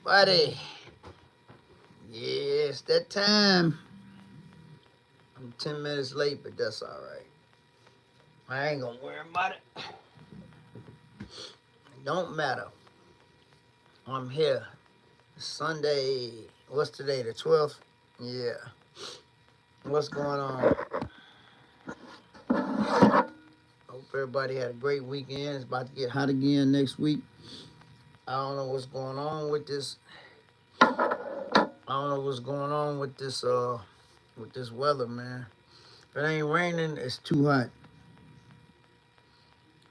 Buddy. Yeah, it's that time. I'm 10 minutes late, but that's all right. I ain't gonna worry about it. It don't matter. I'm here. Sunday. What's today? The 12th? Yeah. What's going on? Hope everybody had a great weekend. It's about to get hot again next week. I don't know what's going on with this. I don't know what's going on with this weather, man. If it ain't raining, it's too hot.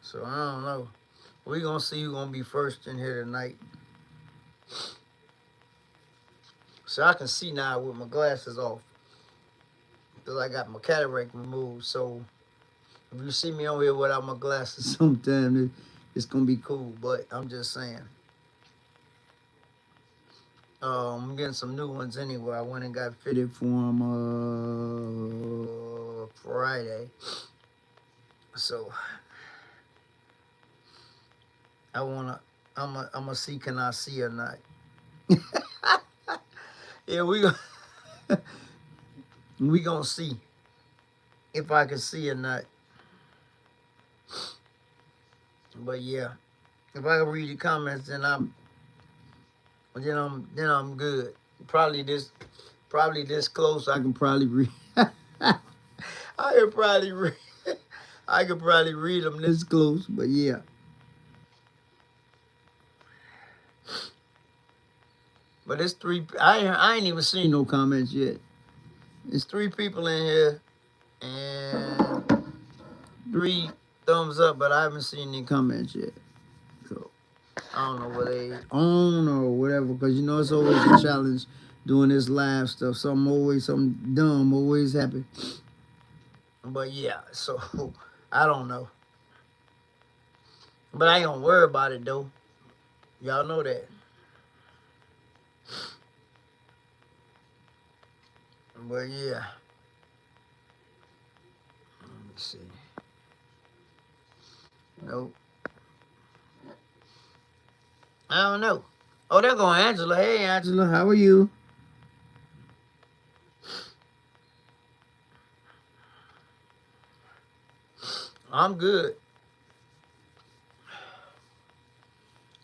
So I don't know. We gonna see who's gonna be first in here tonight. So I can see now with my glasses off. Because I got my cataract removed. So if you see me on here without my glasses sometime, it's gonna be cool. But I'm just saying. I'm getting some new ones anyway. I went and got fitted for them Friday. So I'm gonna see can I see or not. Yeah, we gonna see if I can see or not. But yeah, if I can read the comments, then I'm good. Probably this close. I can probably read. I could probably read. I could probably read them this close. But yeah. But it's three. I ain't even seen no comments yet. It's 3 people in here and 3 thumbs up, but I haven't seen any comments yet. So I don't know what they own or whatever, because you know it's always a challenge doing this live stuff. Something dumb always happen. But yeah, so I don't know. But I ain't gonna worry about it though. Y'all know that. But yeah. Let me see. Nope. I don't know. Oh, there go Angela. Hey, Angela, how are you? I'm good.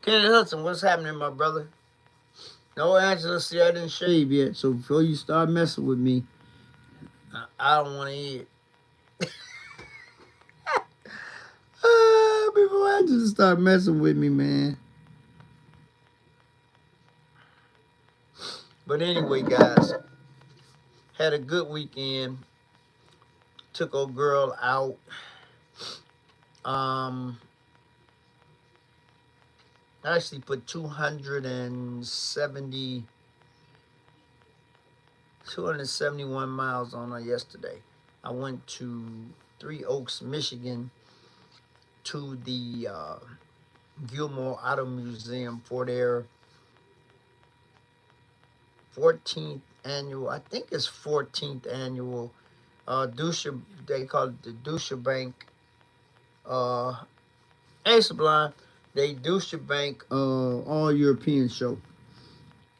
Kenneth Hudson, what's happening, my brother? No, Angela, see, I didn't shave yet, so before you start messing with me, I don't want to hear it. Before Angela start messing with me, man. But anyway, guys, had a good weekend. Took a girl out. I actually put 271 miles on her yesterday. I went to Three Oaks, Michigan, to the Gilmore Auto Museum for their 14th annual, I think it's 14th annual they call it the Deutsche Bank hey Sublime, they Deutsche Bank all European show,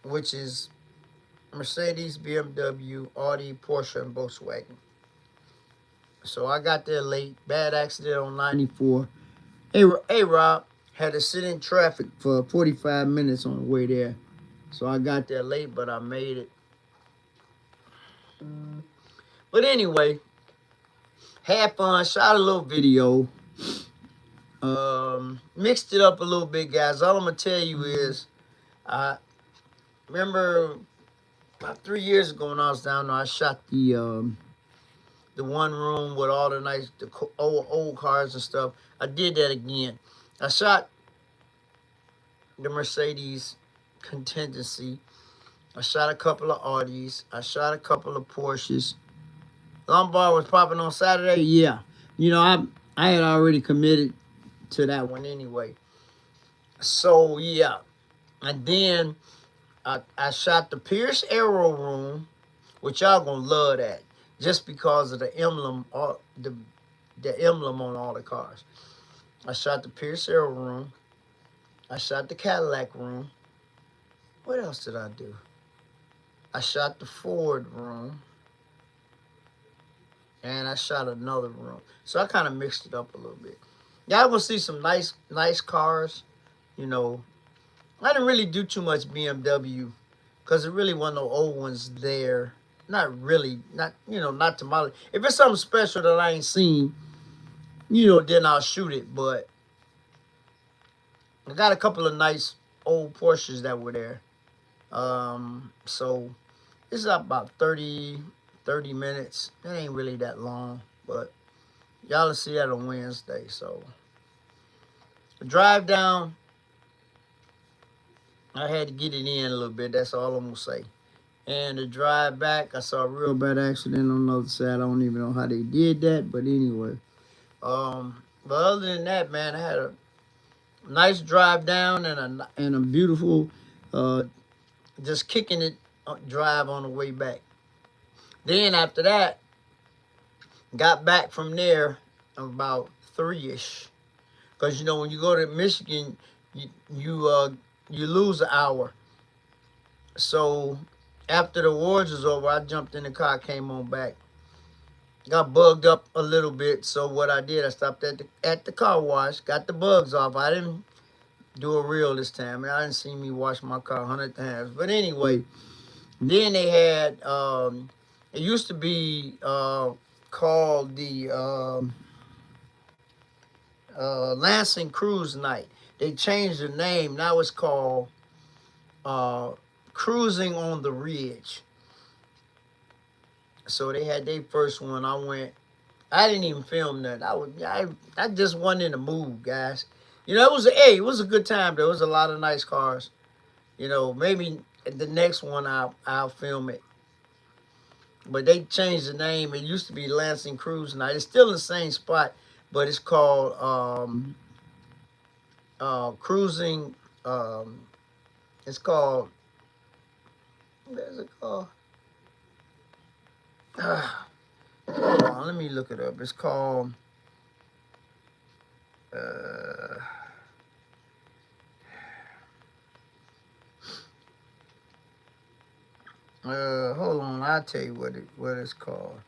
which is Mercedes, BMW, Audi, Porsche, and Volkswagen. So I got there late, bad accident on 94. Hey Rob, had to sit in traffic for 45 minutes on the way there. So I got there late, but I made it. But anyway, had fun, shot a little video. Mixed it up a little bit, guys. All I'm gonna tell you is, I remember about 3 years ago when I was down there, I shot the one room with all the nice old cars and stuff. I did that again. I shot the Mercedes contingency. I shot a couple of Audis. I shot a couple of Porsches. Lombard was popping on Saturday. Yeah, you know I had already committed to that one anyway. So yeah, and then I shot the Pierce Aero Room, which y'all gonna love that, just because of the emblem, the emblem on all the cars. I shot the Pierce Aero Room. I shot the Cadillac Room. What else did I do? I shot the Ford room, and I shot another room. So I kind of mixed it up a little bit. Y'all gonna see some nice cars. You know, I didn't really do too much BMW because there really wasn't no old ones there. Not really, not to my. If it's something special that I ain't seen, then I'll shoot it. But I got a couple of nice old Porsches that were there. So it's about 30 minutes. It ain't really that long, but y'all will see that on Wednesday. So drive down, I had to get it in a little bit. That's all I'm gonna say. And the drive back, I saw a real bad accident on the other side. I don't even know how they did that, but anyway. But other than that, man, I had a nice drive down and a beautiful, just kicking it drive on the way back. Then after that, got back from there about 3-ish. Cause when you go to Michigan, you lose an hour. So after the awards was over, I jumped in the car, came on back. Got bugged up a little bit, so what I did, I stopped at the car wash, got the bugs off. I didn't do a reel this time. I didn't see me wash my car 100 times. But anyway, then they had, it used to be called the Lansing Cruise Night. They changed the name. Now it's called Cruising on the Ridge. So they had their first one. I didn't even film that. I just wasn't in the mood, guys. It was a good time. There was a lot of nice cars. Maybe the next one I'll film it. But they changed the name. It used to be Lansing Cruise Night. It's still in the same spot, but it's called Cruising. It's called. What is it called? Hold on, let me look it up. It's called. Hold on, I'll tell you what it's called.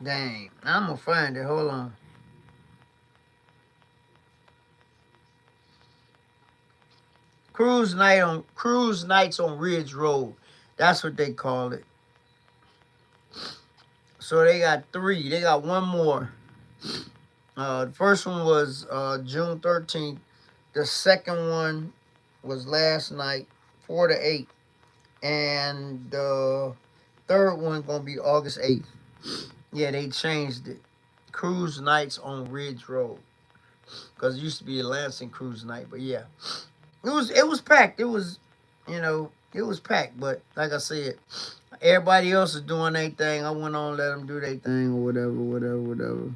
Dang, I'm gonna find it. Hold on. Cruise Nights on Ridge Road. That's what they call it. So they got 3. They got one more. The first one was June 13th. The second one was last night, 4 to 8. And the third one gonna be August 8th. Yeah, they changed it. Cruise Nights on Ridge Road. Because it used to be a Lansing Cruise Night. But yeah. It was packed. It was packed. But like I said, everybody else is doing their thing. I went on, let them do their thing or whatever.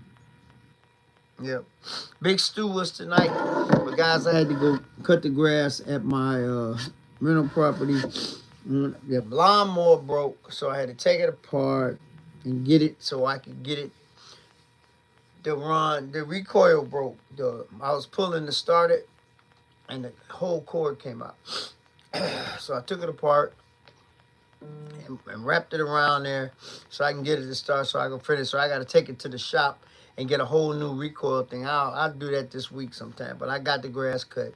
Yep. Big stew was tonight. But guys, I had to go cut the grass at my rental property. The lawnmower broke, so I had to take it apart and get it so I could get it to run. The recoil broke. I was pulling to start it, and the whole cord came out. So I took it apart and wrapped it around there so I can get it to start so I can finish. So I got to take it to the shop and get a whole new recoil thing. I'll do that this week sometime. But I got the grass cut.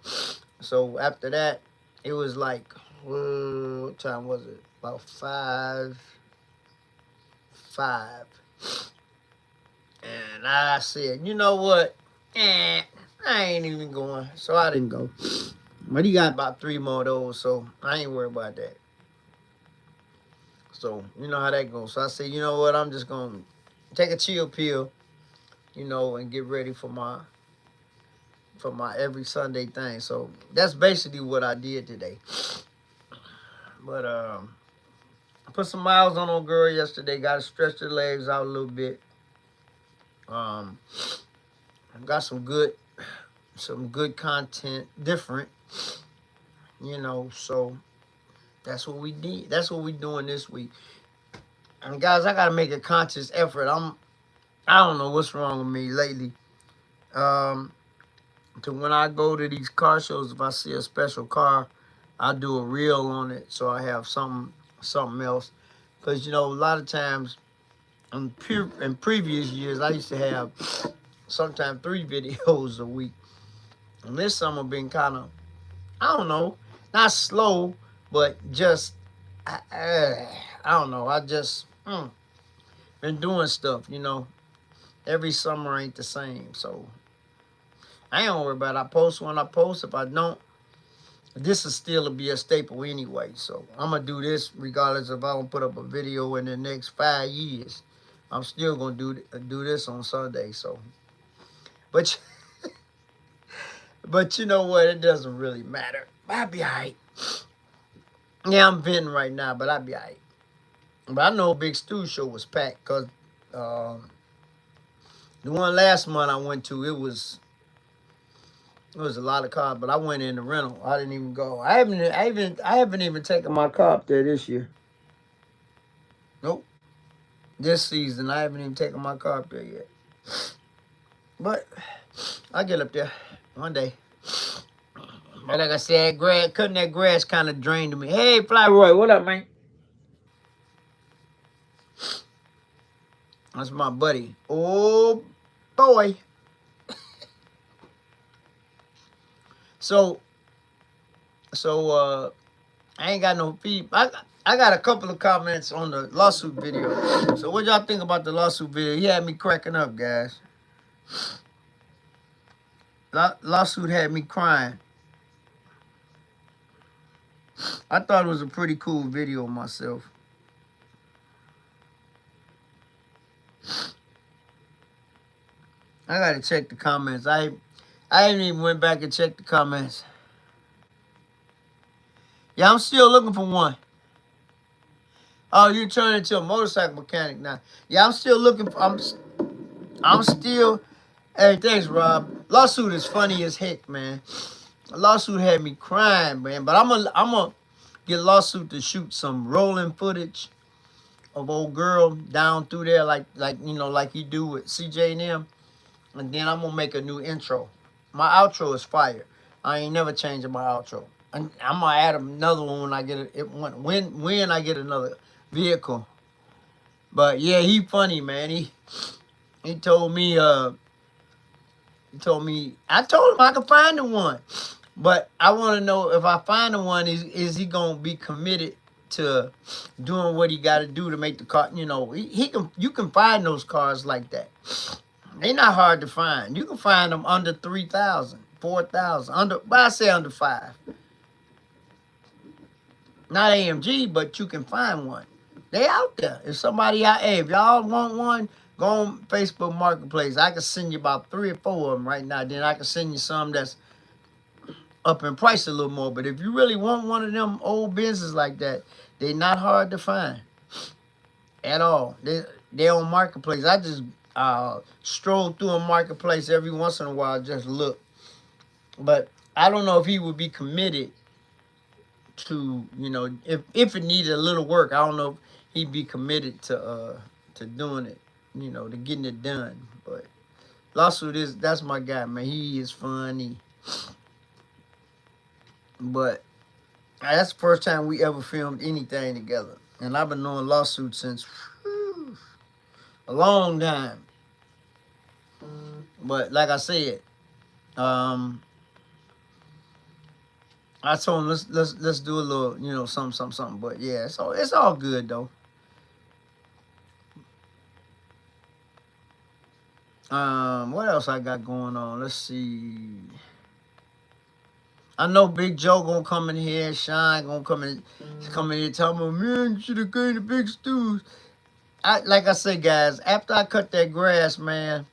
So after that, it was like, what time was it? About 5. And I said, you know what? I ain't even going. So I didn't go. But he got about 3 more of those, so I ain't worried about that. So, you know how that goes. So I said, you know what? I'm just going to take a chill pill, and get ready for my every Sunday thing. So that's basically what I did today. But I put some miles on old girl yesterday. Got to stretch her legs out a little bit. Got some good content, different, so That's what we did. That's what we doing this week. And guys, I gotta make a conscious effort. I don't know what's wrong with me lately. To when I go to these car shows, if I see a special car, I do a reel on it so I have something else. Cause a lot of times in previous years I used to have sometimes 3 videos a week. And this summer been kind of, I don't know, not slow, but just I don't know. I just been doing stuff. Every summer ain't the same, so I ain't worried about it. I post when I post. If I don't, this will still be a staple anyway. So I'm gonna do this regardless if I don't put up a video in the next 5 years. I'm still gonna do this on Sunday. So, but but you know what? It doesn't really matter. I'll be alright. Yeah, I'm venting right now, but I'll be alright. But I know Big Stu show was packed because the one last month I went to, it was a lot of cars, but I went in the rental. I didn't even go. I haven't even taken my car up there this year. Nope. This season I haven't even taken my car up there yet. But I'll get up there one day. But like I said, cutting that grass kind of drained me. Hey, Flyroy, what up, man? That's my buddy. Oh, boy. So I ain't got no feedback. I got a couple of comments on the lawsuit video. So what y'all think about the lawsuit video? He had me cracking up, guys. Lawsuit had me crying. I thought it was a pretty cool video myself. I gotta check the comments. I haven't even went back and checked the comments. Yeah, I'm still looking for one. Oh, you turned into a motorcycle mechanic now. Yeah, I'm still looking for. I'm still. Hey, thanks, Rob. Lawsuit is funny as heck, man. A lawsuit had me crying, man. But I'm gonna get Lawsuit to shoot some rolling footage of old girl down through there, like you do with CJ and them. And then I'm gonna make a new intro. My outro is fire. I ain't never changing my outro. And I'm gonna add another one when I get it. When I get another vehicle. But yeah, he funny, man. He told me I told him I could find the one. But I want to know, if I find the one, is he gonna be committed to doing what he got to do to make the car? You can find those cars like that. They're not hard to find. You can find them under 3,000, 4,000, but I say under 5. Not AMG, but you can find one. They out there. If somebody if y'all want one, go on Facebook Marketplace. I can send you about 3 or 4 of them right now. Then I can send you some that's up in price a little more. But if you really want one of them old Benzes like that, they're not hard to find at all. They're on Marketplace. I just stroll through a Marketplace every once in a while, just look. But I don't know if he would be committed to, if it needed a little work. I don't know if he'd be committed to doing it, to getting it done. But Lawsuit that's my guy, man. He is funny. But that's the first time we ever filmed anything together. And I've been knowing Lawsuit since a long time. But like I said, I told him let's do a little, something. But yeah, it's all good though. What else I got going on? Let's see. I know Big Joe gonna come in here. Shine gonna come in here telling me, man, you should have came to Big Stu's. Like I said, guys, after I cut that grass, man,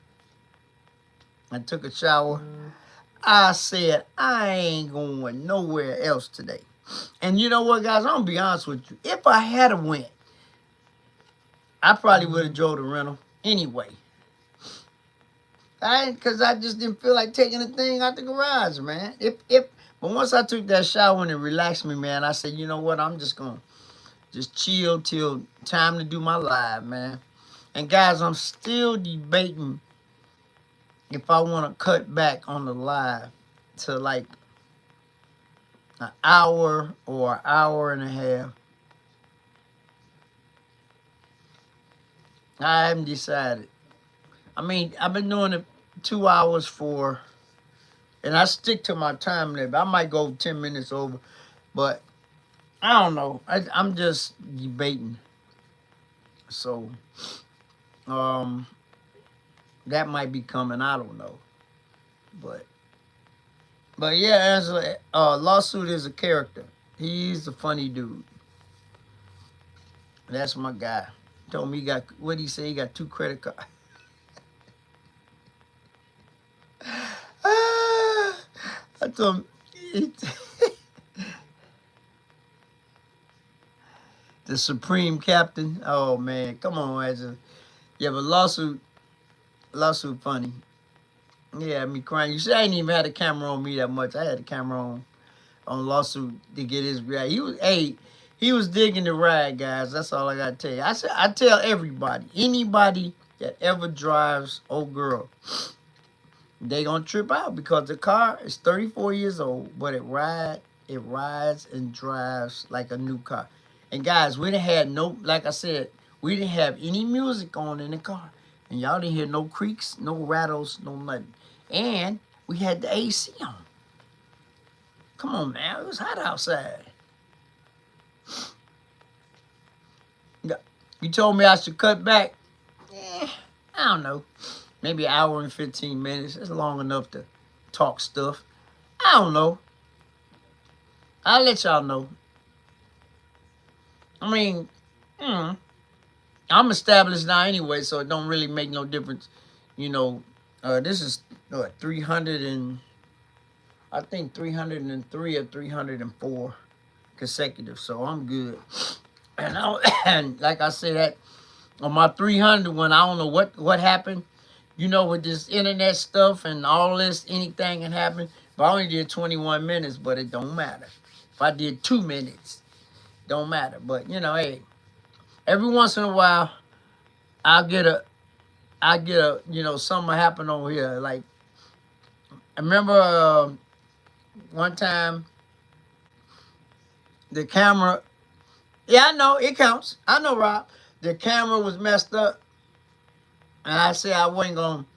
I took a shower. I said, I ain't going nowhere else today. And you know what, guys? I'm gonna be honest with you. If I had a went, I probably would have drove the rental anyway. Because I just didn't feel like taking the thing out the garage, man. But once I took that shower and it relaxed me, man, I said, you know what? I'm just going to just chill till time to do my live, man. And guys, I'm still debating if I want to cut back on the live to like an hour or an hour and a half. I haven't decided. I mean, I've been doing it 2 hours for, and I stick to my time limit. I might go 10 minutes over, but I don't know. I'm just debating. So, that might be coming. I don't know. But yeah, as a Lawsuit is a character. He's a funny dude. That's my guy. Told me he got, what did he say? He got 2 credit cards. I told him, the Supreme Captain. Oh man, come on, Ezra. Yeah, but lawsuit funny. Yeah, me crying. You see, I ain't even had a camera on me that much. I had a camera on Lawsuit to get his ride. He was digging the ride, guys. That's all I gotta tell you. I tell everybody, anybody that ever drives old girl, they gonna trip out because the car is 34 years old, but it rides and drives like a new car. And guys, we didn't have no, like I said, we didn't have any music on in the car. And y'all didn't hear no creaks, no rattles, no nothing. And we had the AC on. Come on, man. It was hot outside. You told me I should cut back. I don't know. Maybe an hour and 15 minutes. It's long enough to talk stuff. I don't know. I'll let y'all know. I mean, I'm established now anyway, so it don't really make no difference. You know, this is 300 and I think 303 or 304 consecutive, so I'm good. And like I said, that on my 300 one, I don't know what happened. You know, with this internet stuff and all this, anything can happen. But I only did 21 minutes, but it don't matter. If I did 2 minutes, don't matter. But you know, hey, every once in a while, I get a, you know, something happen over here. Like, I remember one time, the camera, yeah, I know, it counts. I know, Rob. The camera was messed up. And I said I wasn't going to,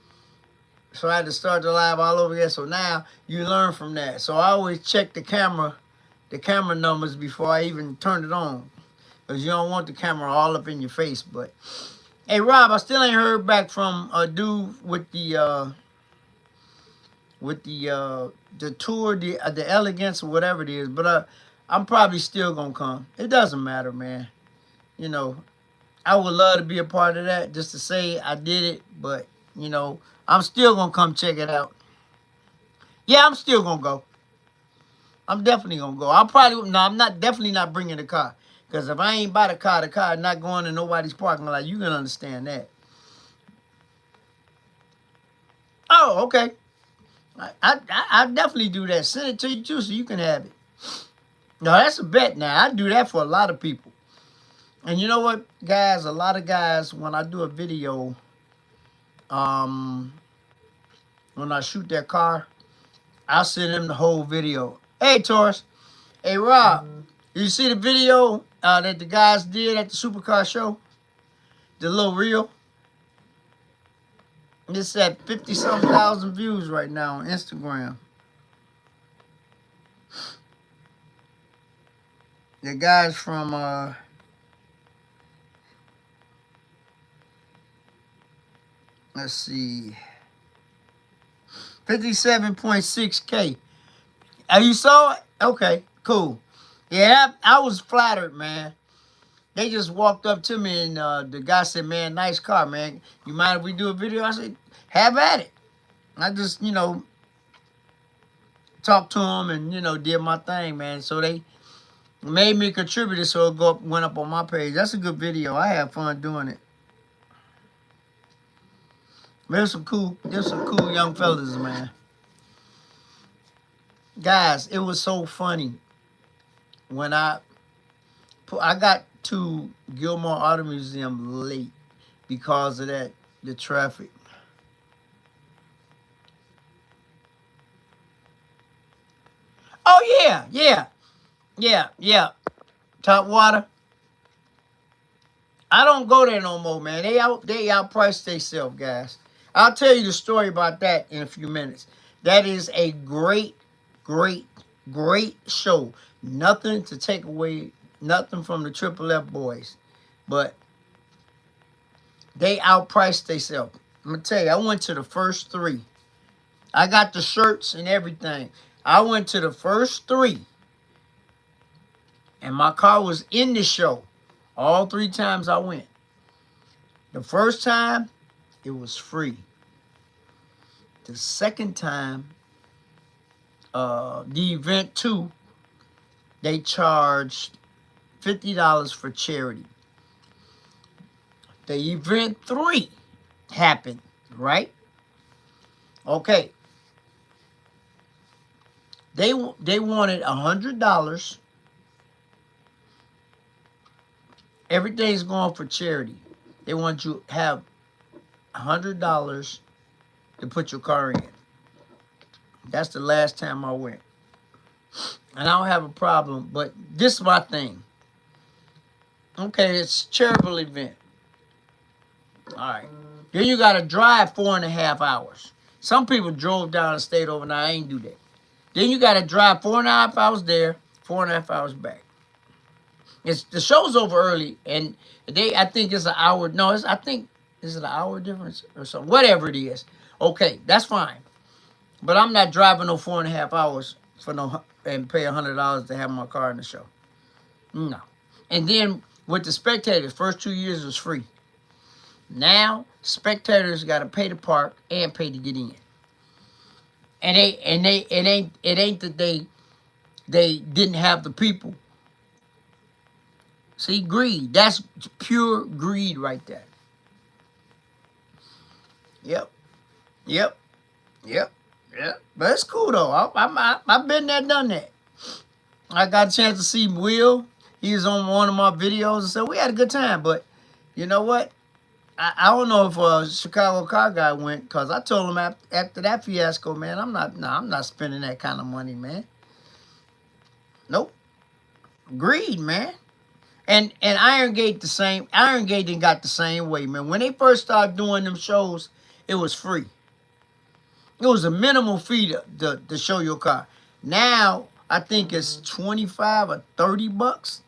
so I had to start the live all over again. So now you learn from that. So I always check the camera numbers before I even turn it on. Because you don't want the camera all up in your face. But, hey, Rob, I still ain't heard back from a dude with the tour, the elegance or whatever it is. But I'm probably still going to come. It doesn't matter, man. You know, I would love to be a part of that, just to say I did it, but, you know, I'm still going to come check it out. Yeah, I'm still going to go. I'm definitely going to go. I'm definitely not bringing the car. Because if I ain't buy the car is not going to nobody's parking lot. You can understand that. Oh, okay. I definitely do that. Send it to you, too, so you can have it. No, that's a bet now. I do that for a lot of people. And you know what, guys? A lot of guys, when I do a video, when I shoot their car, I'll send them the whole video. Hey, Taurus. Hey, Rob. You see the video that the guys did at the supercar show? The little reel? It's at 50-something thousand views right now on Instagram. The guys from... let's see, 57.6K. You saw it? Okay, cool. Yeah, I was flattered, man. They just walked up to me and the guy said, man, nice car, man. You mind if we do a video? I said, have at it. I just, you know, talked to them and, you know, did my thing, man. So they made me a contributor, so it went up on my page. That's a good video. I had fun doing it. There's some cool young fellas, man. Guys, it was so funny when I got to Gilmore Auto Museum late because of the traffic. Oh yeah. Top water. I don't go there no more, man. They outpriced themselves, guys. I'll tell you the story about that in a few minutes. That is a great, great, great show. Nothing to take away, nothing from the Triple F boys, but they outpriced themselves. I'm gonna tell you, I went to the first three. I got the shirts and everything. I went to the first three, and my car was in the show all three times I went. The first time, it was free. The second time, the event 2, they charged $50 for charity. The event 3 happened, right? Okay. They wanted $100. Everything's going for charity. They want you to have $100 to put your car in. That's the last time I went. And I don't have a problem, but this is my thing. Okay, it's a charitable event. All right. Then you got to drive 4.5 hours. Some people drove down and stayed overnight. I ain't do that. Then you got to drive 4.5 hours there, 4.5 hours back. The show's over early, and I think it's an hour. No, is it an hour difference or something? Whatever it is. Okay, that's fine. But I'm not driving no 4.5 hours and pay $100 to have my car in the show. No. And then with the spectators, first 2 years was free. Now spectators got to pay to park and pay to get in. And it ain't that they didn't have the people. See, greed. That's pure greed right there. Yep. But it's cool though. I've been there, done that. I got a chance to see Will. He was on one of my videos and said we had a good time. But you know what? I don't know if Chicago car guy went, because I told him after that fiasco, man, I'm not spending that kind of money, man. Nope. Greed, man. And Iron Gate didn't got the same way, man. When they first started doing them shows, it was free. It was a minimal fee to show your car. Now I think it's 25 or 30 bucks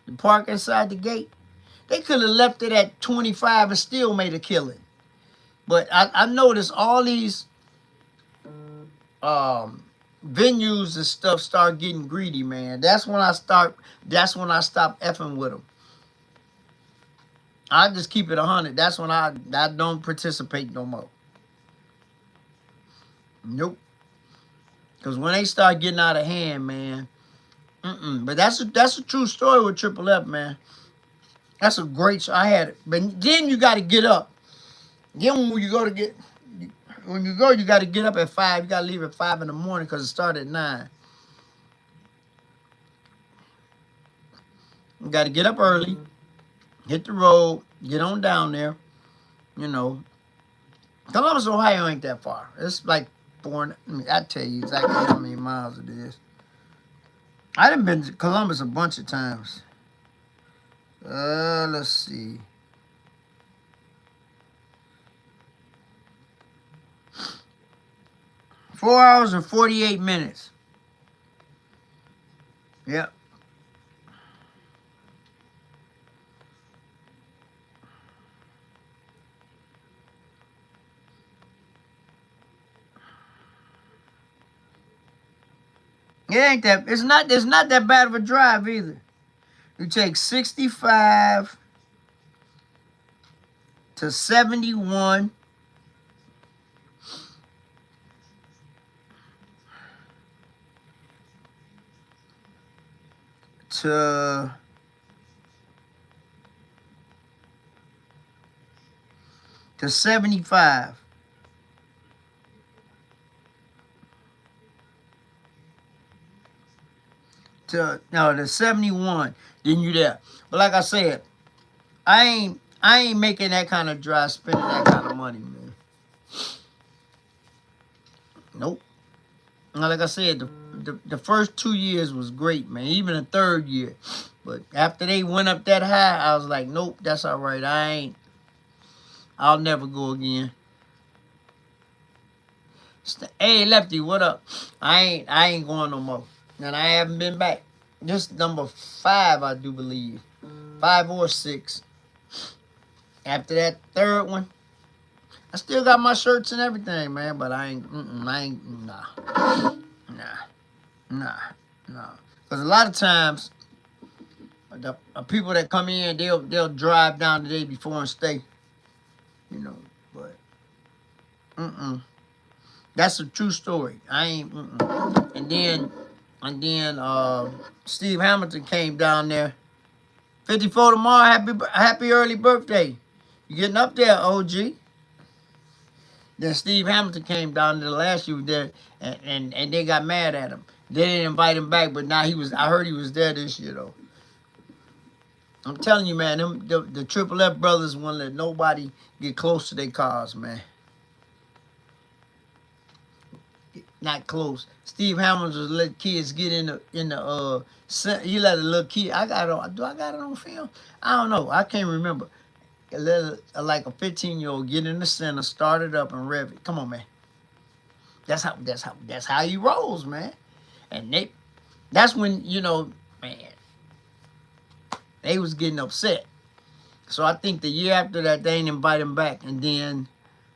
to park inside the gate. They could have left it at 25 and still made a killing. But I noticed all these venues and stuff start getting greedy, man. That's when I stop effing with them. I just keep it 100. That's when I don't participate no more. Nope. Because when they start getting out of hand, man. But that's a true story with Triple F, man. That's a great show. I had it. But then you got to get up. Then when you go, you got to get up at 5. You got to leave at 5 in the morning because it started at 9. You got to get up early, hit the road, get on down there. You know, Columbus, Ohio ain't that far. It's like I tell you exactly how many miles it is. I done been to Columbus a bunch of times. Let's see. Four hours and 48 minutes. Yep. It's not that bad of a drive either. You take 65 to 71 to 75. the 71, then you there. But like I said, I ain't making that kind of drive, spending that kind of money, man. Nope. Now, like I said, the first 2 years was great, man. Even the third year. But after they went up that high, I was like, nope, that's all right. I'll never go again. Hey, Lefty, what up? I ain't going no more. And I haven't been back. This number 5, I do believe. 5 or 6. After that third one, I still got my shirts and everything, man. But nah. Because a lot of times, the people that come in, they'll drive down the day before and stay. You know, but that's a true story. I ain't. And then Steve Hamilton came down there. 54 tomorrow. Happy early birthday. You getting up there, OG? Then Steve Hamilton came down there last year there, and they got mad at him. They didn't invite him back, but now I heard he was there this year though. I'm telling you, man, the Triple F brothers won't let nobody get close to their cars, man. Not close. Steve Hamilton was let kids get in the he let a little kid. Do I got it on film? I don't know. I can't remember. Like a 15-year-old get in the center, start it up and rev it. Come on, man. That's how he rolls, man. And that's when, you know, man, they was getting upset. So I think the year after that, they didn't invite him back. And then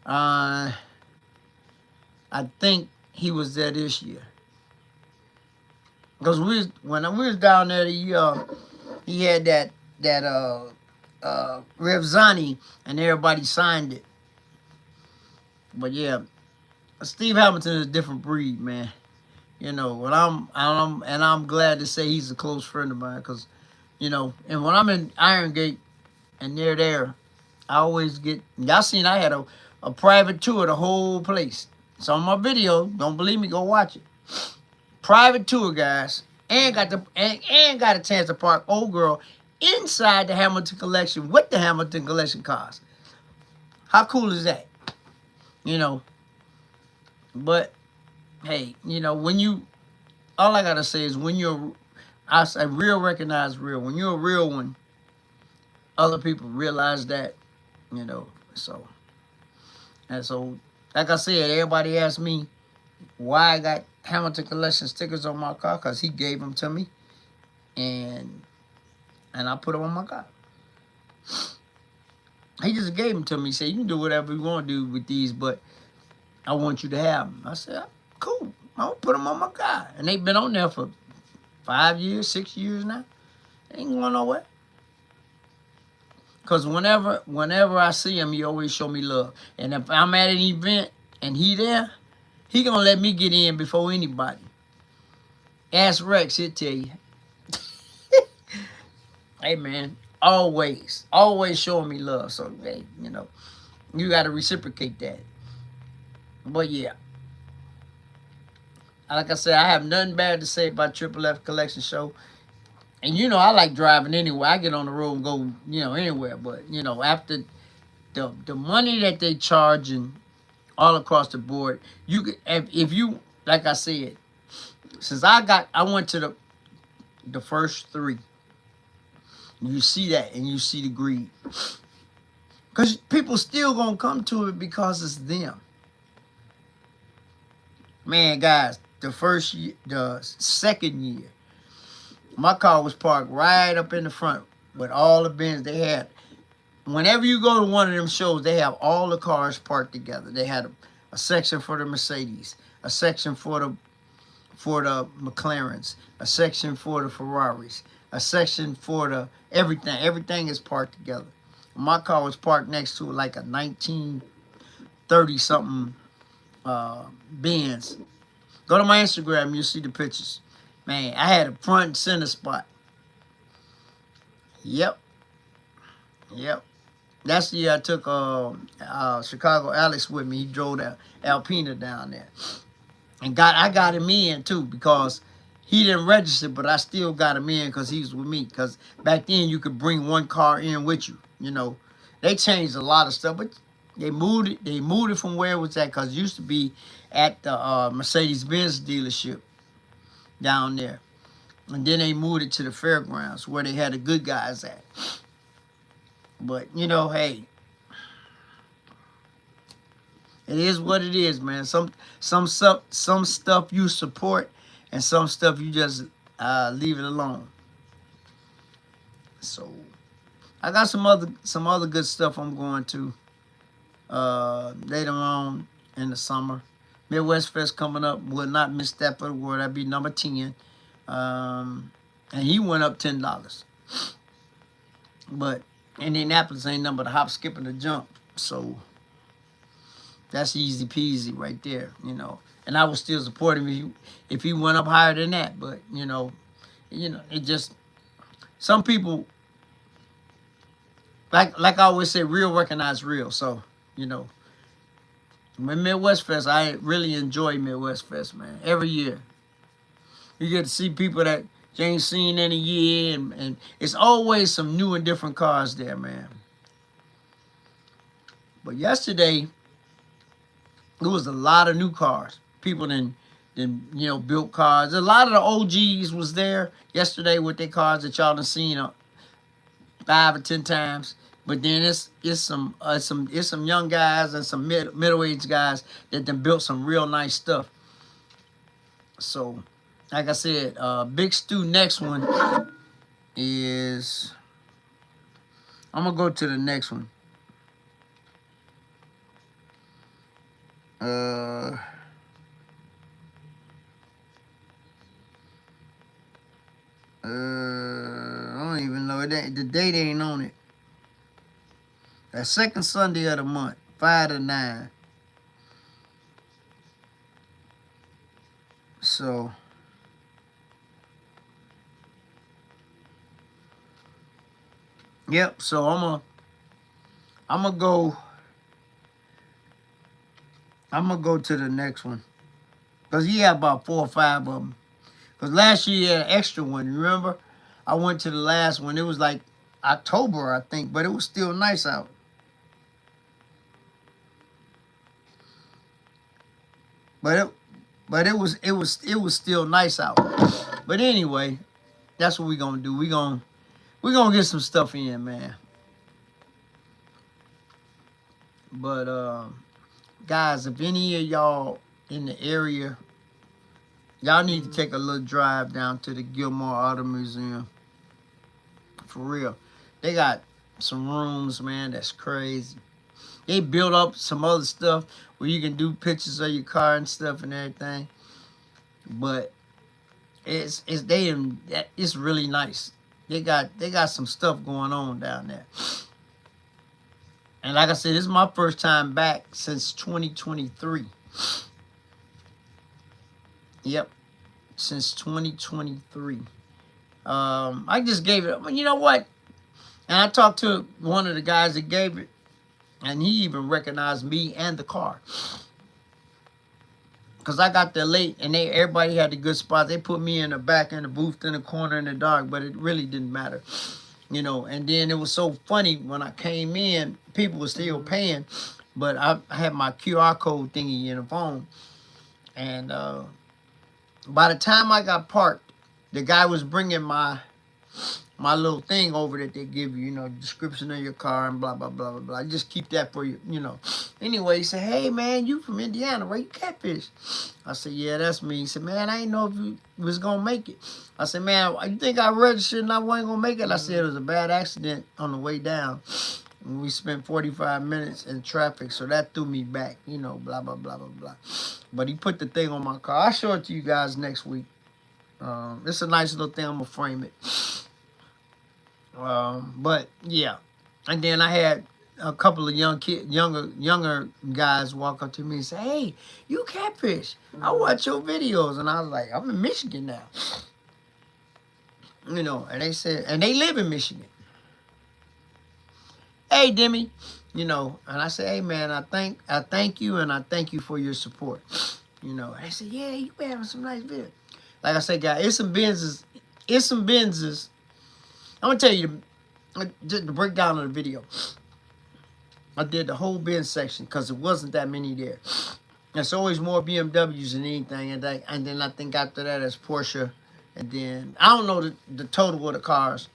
I think he was there this year. Because when we was down there, he had that Revzani, and everybody signed it. But yeah, Steve Hamilton is a different breed, man. You know, and I'm glad to say he's a close friend of mine, because, you know, and when I'm in Iron Gate and they're there, I always get, y'all seen I had a private tour of the whole place. It's on my video. Don't believe me, go watch it. Private tour, guys. And got a chance to park old girl inside the Hamilton Collection with the Hamilton Collection cars. How cool is that? You know. But hey, you know, all I gotta say is I say real recognize real. When you're a real one, other people realize that, you know. So like I said, everybody asked me why I got Hamilton Collection stickers on my car, because he gave them to me, and I put them on my car. He just gave them to me. He said, you can do whatever you want to do with these, but I want you to have them. I said, cool. I'll put them on my car. And they've been on there for 5 years, 6 years now. They ain't going nowhere. Because whenever I see him, he always show me love. And if I'm at an event and he there, he gonna let me get in before anybody. Ask Rex, he'll tell you. Hey, man, always showing me love. So, hey, you know, you got to reciprocate that. But, yeah. Like I said, I have nothing bad to say about Triple F Collection Show. And, you know, I like driving anywhere. I get on the road and go, you know, anywhere. But, you know, after the money that they charging all across the board, if you, like I said, since I went to the first 3. You see that, and you see the greed. Because people still going to come to it because it's them. Man, guys, the second year, my car was parked right up in the front with all the bins they had. Whenever you go to one of them shows, they have all the cars parked together. They had a section for the Mercedes, a section for the McLarens, a section for the Ferraris, a section for the everything. Everything is parked together. My car was parked next to like a 1930-something Benz. Go to my Instagram, you'll see the pictures. Man, I had a front and center spot. Yep. That's the year I took Chicago Alex with me. He drove the Alpina down there. And I got him in too, because He didn't register, but I still got him in because he was with me. Because back then you could bring one car in with you. You know, they changed a lot of stuff, but they moved it. They moved it from where it was at, because it used to be at the Mercedes-Benz dealership down there, and then they moved it to the fairgrounds where they had the good guys at. But you know, hey, it is what it is, man. Some stuff you support, and some stuff you just leave it alone. So I got some other good stuff I'm going to later on in the summer. Midwest Fest coming up. Will not miss that for the world. That'd be number 10. And he went up $10. But Indianapolis ain't nothing but a hop, skip, and a jump. So that's easy peasy right there, you know. And I would still support him if he went up higher than that. But you know, it just, some people, like I always say, real recognize real. So you know, when Midwest Fest, I really enjoy Midwest Fest, man. Every year, you get to see people that you ain't seen in a year, and it's always some new and different cars there, man. But yesterday, there was a lot of new cars. People then built cars. A lot of the OGs was there yesterday with their cars that y'all done seen 5 or 10 times. But then it's some young guys and some middle-aged guys that then built some real nice stuff. So, like I said, Big Stu next one is, I'm gonna go to the next one. I don't even know. The date ain't on it. That second Sunday of the month, 5 to 9. So yep. So I'm gonna go to the next one, because he had about 4 or 5 of them. Because last year he had an extra one. Remember? I went to the last one. It was like October, I think, but it was still nice out. But it was still nice out. But anyway, that's what we gonna do. We gonna get some stuff in, man. But guys, if any of y'all in the area, y'all need to take a little drive down to the Gilmore Auto Museum. For real. They got some rooms, man, that's crazy. They built up some other stuff where you can do pictures of your car and stuff and everything. But it's really nice. They got some stuff going on down there. And like I said, this is my first time back since 2023. Yep, since 2023. I just gave it. You know what? And I talked to one of the guys that gave it, and he even recognized me and the car. Because I got there late, and everybody had the good spots. They put me in the back, in the booth, in the corner, in the dark, but it really didn't matter. You know, and then it was so funny when I came in, people were still paying, but I had my QR code thingy in the phone. And by the time I got parked, the guy was bringing my little thing over that they give you, description of your car and blah, blah, blah, blah, blah. Just keep that for you, Anyway, he said, hey, man, you from Indiana, right? You Catfish. I said, yeah, that's me. He said, man, I didn't know if you was going to make it. I said, man, you think I registered and I wasn't going to make it? I said, it was a bad accident on the way down. And we spent 45 minutes in traffic, so that threw me back, blah, blah, blah, blah, blah. But he put the thing on my car. I'll show it to you guys next week. It's a nice little thing. I'm going to frame it. But yeah, and then I had a couple of younger guys walk up to me and say, hey, you Catfish, I watch your videos. And I was like, I'm in Michigan now, and they said, and they live in Michigan. Hey, Demi, and I said, hey, man, I thank you, and I thank you for your support. And they said, yeah, you been having some nice videos. like I said, guys, it's some Benzes. It's some Benzes. I'm gonna tell you just the breakdown of the video. I did the whole Benz section because it wasn't that many there. There's always more BMWs than anything, and then I think after that it's Porsche, and then I don't know the total of the cars.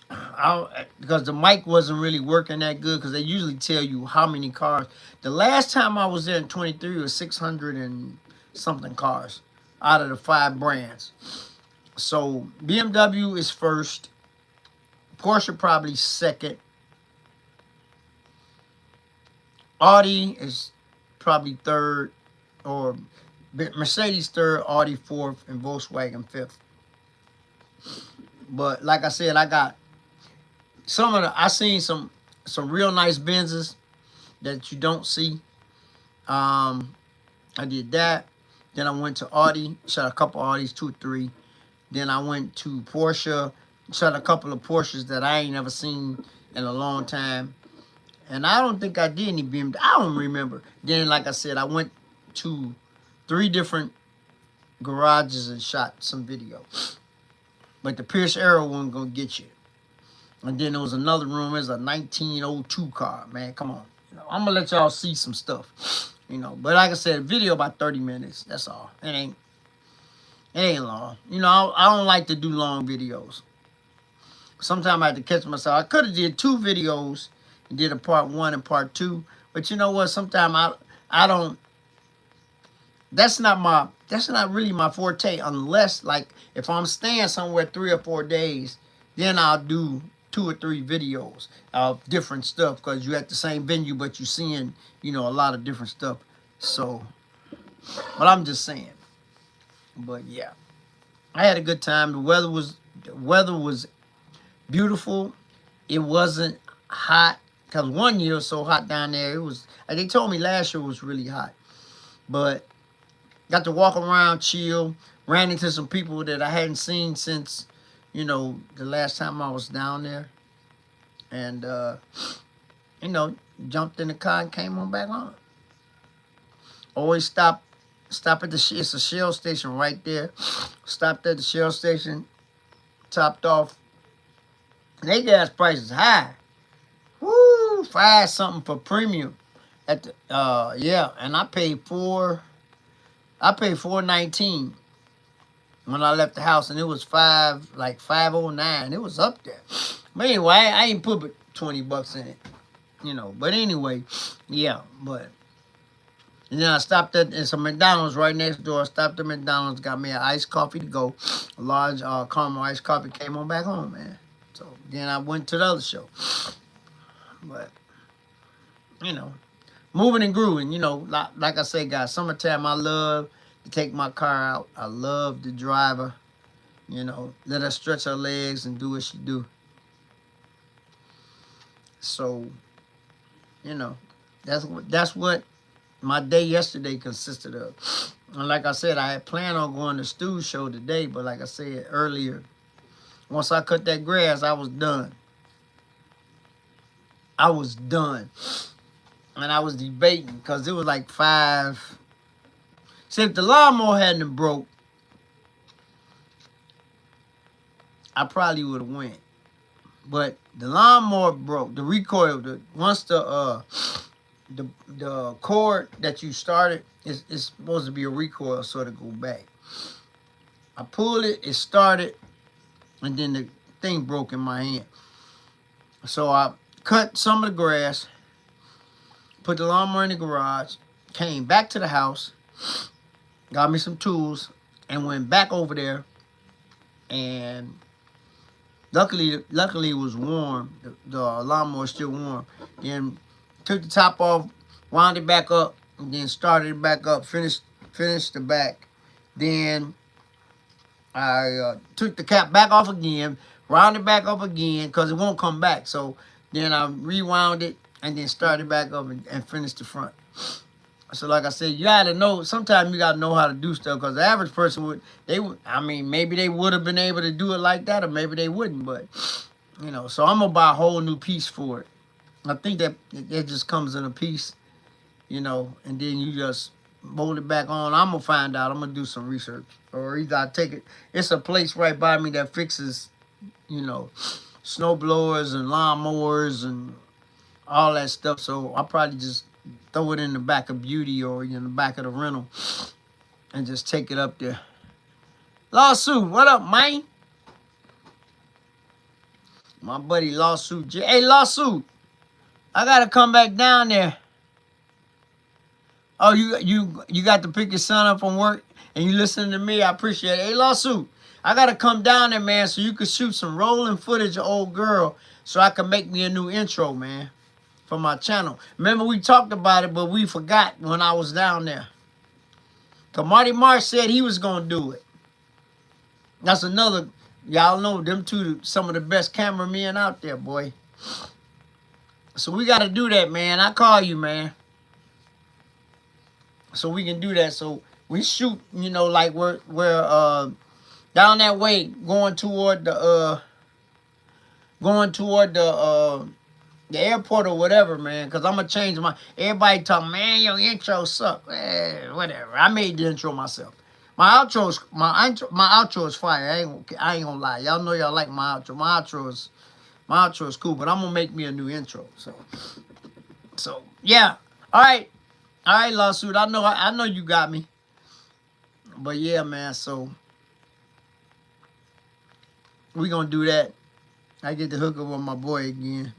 Because the mic wasn't really working that good, because they usually tell you how many cars. The last time I was there in 23 was 600 and something cars out of the 5 brands. So BMW is first, Porsche probably second, Audi is probably third, or Mercedes third, Audi fourth, and Volkswagen fifth. But like I said, I got I seen some real nice Benzes that you don't see. I did that. Then I went to Audi, shot a couple Audis, 2 or 3. Then I went to Porsche, shot a couple of Porsches that I ain't never seen in a long time. And I don't think I did any BMW. I don't remember. Then, like I said, I went to 3 different garages and shot some video. But the Pierce Arrow wasn't going to get you. And then there was another room. There's a 1902 car. Man, come on. You know, I'm going to let y'all see some stuff. You know, but like I said, video about 30 minutes. That's all. It ain't long. You know, I don't like to do long videos. Sometimes I have to catch myself. I could have did 2 videos and did a part 1 and part 2. But you know what? Sometimes I don't. That's not really my forte, unless, like, if I'm staying somewhere 3 or 4 days, then I'll do 2 or 3 videos of different stuff, because you're at the same venue, but you're seeing, you know, a lot of different stuff. So, but I'm just saying. But yeah, I had a good time. The weather was beautiful. It wasn't hot, because one year it was so hot down there. It was, they told me last year was really hot, but got to walk around, chill, ran into some people that I hadn't seen since, you know, the last time I was down there. And, you know, jumped in the car and came on back on. Always stop at it's a Shell station right there. Stopped at the Shell station, topped off. And they gas prices high. Woo, 5 something for premium. At the, yeah, and I paid $4.19 when I left the house, and it was $5.09. It was up there. But anyway, I ain't put but 20 bucks in it, you know. But anyway, yeah. But and then I stopped at some McDonald's right next door. I stopped at McDonald's, got me an iced coffee to go, a large caramel iced coffee. Came on back home, man. So then I went to the other show. But you know, moving and grooving. You know, like I say, guys, summertime. I love to take my car out. I love the driver. You know, let her stretch her legs and do what she do. So, you know, that's what my day yesterday consisted of. And like I said, I had planned on going to Stu's show today, but like I said earlier, once I cut that grass, I was done. I was done. And I was debating, because it was like 5. See, if the lawnmower hadn't broke, I probably would have went. But the lawnmower broke. The recoil, once the cord that you started is supposed to be a recoil, so to go back. I pulled it, it started, and then the thing broke in my hand. So I cut some of the grass, put the lawnmower in the garage, came back to the house, got me some tools, and went back over there. And luckily it was warm. The lawnmower was still warm. Then took the top off, wound it back up, and then started it back up, finished the back. Then I took the cap back off again, wound it back up again, because it won't come back. So then I rewound it and then started back up and finished the front. So like I said, you gotta know, sometimes you gotta know how to do stuff, because the average person I mean, maybe they would have been able to do it like that, or maybe they wouldn't, but, you know, so I'm gonna buy a whole new piece for it. I think that it just comes in a piece, you know, and then you just bolt it back on. I'm gonna find out. I'm gonna do some research, or either I take it. It's a place right by me that fixes, you know, snow blowers and lawnmowers and all that stuff. So I'll probably just throw it in the back of Beauty or in the back of the rental and just take it up there. Lawsuit, what up, man? My buddy Lawsuit. Hey, Lawsuit, I gotta come back down there. Oh, you got to pick your son up from work and you listening to me. I appreciate it. Hey, Lawsuit, I gotta come down there, man, so you can shoot some rolling footage of old girl so I can make me a new intro, man, for my channel. Remember we talked about it, but we forgot when I was down there. Cause Marty Marsh said he was gonna do it. That's another, y'all know them two, some of the best cameramen out there, boy. So we gotta do that, man. I call you, man. So we can do that. So we shoot, you know, like we're down that way, going toward the airport or whatever, man. Cause I'm gonna change my. Everybody talking, man, your intro suck. Whatever. I made the intro myself. My outro is fire. I ain't gonna lie. Y'all know y'all like my outro. My outro is cool. But I'm gonna make me a new intro. So yeah. All right, Lawsuit. I know you got me. But yeah, man. So we gonna do that. I get to hook up with my boy again.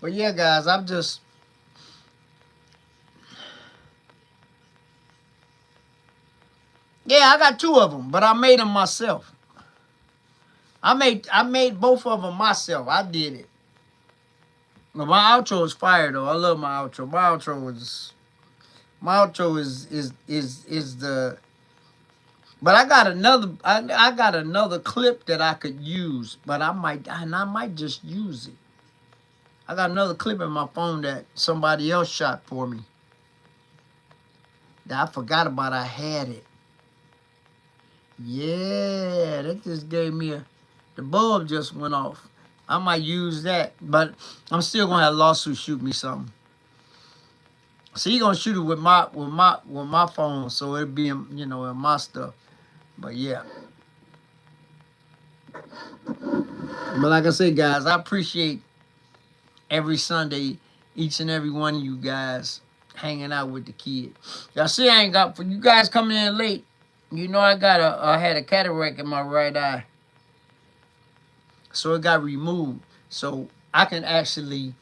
But yeah, guys, I'm just. Yeah, I got two of them, but I made them myself. I made both of them myself. I did it. But my outro is fire though. I love my outro. My outro is the. But I got another clip that I could use, but I might just use it. I got another clip in my phone that somebody else shot for me. That I forgot about. I had it. Yeah, that just gave me the bulb just went off. I might use that, but I'm still gonna have Lawsuit shoot me something. So he gonna shoot it with my phone, so it'll be in, you know, in my stuff. But yeah. But like I said, guys, I appreciate every Sunday, each and every one of you guys hanging out with the kid. Y'all see, I ain't got for you guys coming in late. You know, I had a cataract in my right eye. So it got removed. So I can actually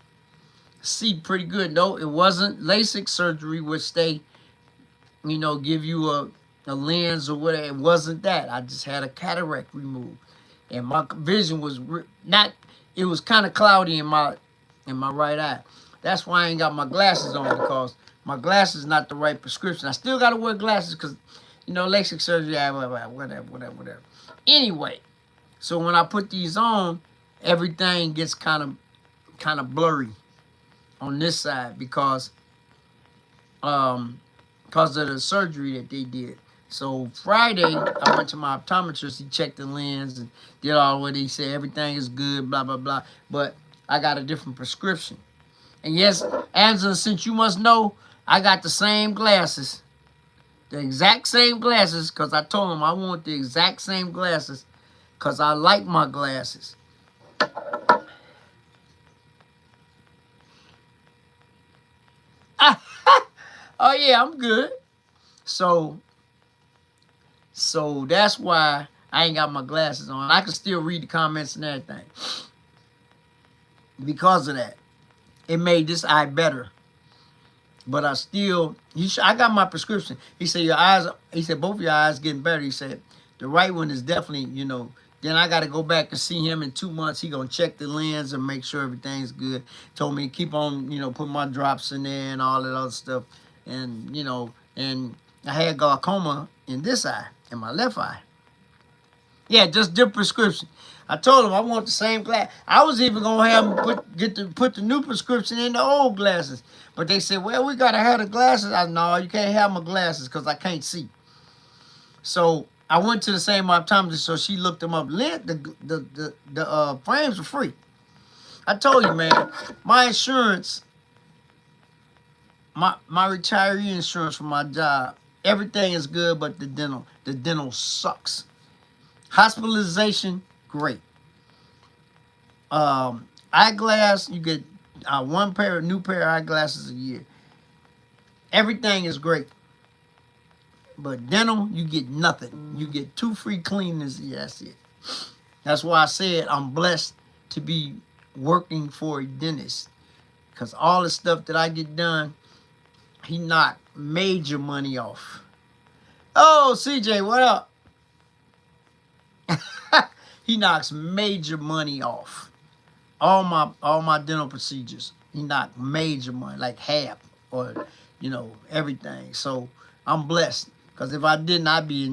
see pretty good. No, it wasn't LASIK surgery, which they, you know, give you a lens or whatever. It wasn't that. I just had a cataract removed. And my vision was it was kind of cloudy in my right eye. That's why I ain't got my glasses on, because my glasses not the right prescription. I still got to wear glasses because, you know, LASIK surgery, whatever. Anyway, so when I put these on, everything gets kind of blurry on this side because of the surgery that they did. So Friday, I went to my optometrist. He checked the lens and did all what he said. Everything is good, blah, blah, blah. But I got a different prescription. And yes, Angela, since you must know, I got the same glasses. The exact same glasses, because I told him I want the exact same glasses because I like my glasses. Oh, yeah, I'm good. So that's why I ain't got my glasses on. I can still read the comments and everything. Because of that, it made this eye better. But I still, I got my prescription. He said, both of your eyes getting better. He said, the right one is definitely, you know, then I got to go back and see him in 2 months. He going to check the lens and make sure everything's good. Told me to keep on, you know, put my drops in there and all that other stuff. And, you know, and I had glaucoma in this eye, in my left eye. Yeah, just different prescription. I told him I want the same glass. I was even gonna have him put the new prescription in the old glasses, but they said, "Well, we gotta have the glasses." I no, you can't have my glasses because I can't see. So I went to the same optometrist, so she looked them up. The frames were free. I told you, man, my insurance my retiree insurance for my job. Everything is good, but the dental sucks. Hospitalization, great. Eyeglass, you get new pair of eyeglasses a year. Everything is great. But dental, you get nothing. You get 2 free cleanings. Yeah, that's it. That's why I said I'm blessed to be working for a dentist. Because all the stuff that I get done, he knocked major money off. Oh, CJ, what up? He knocks major money off. All my dental procedures, he knocked major money, like half, or everything. So I'm blessed. Because if I didn't, I'd be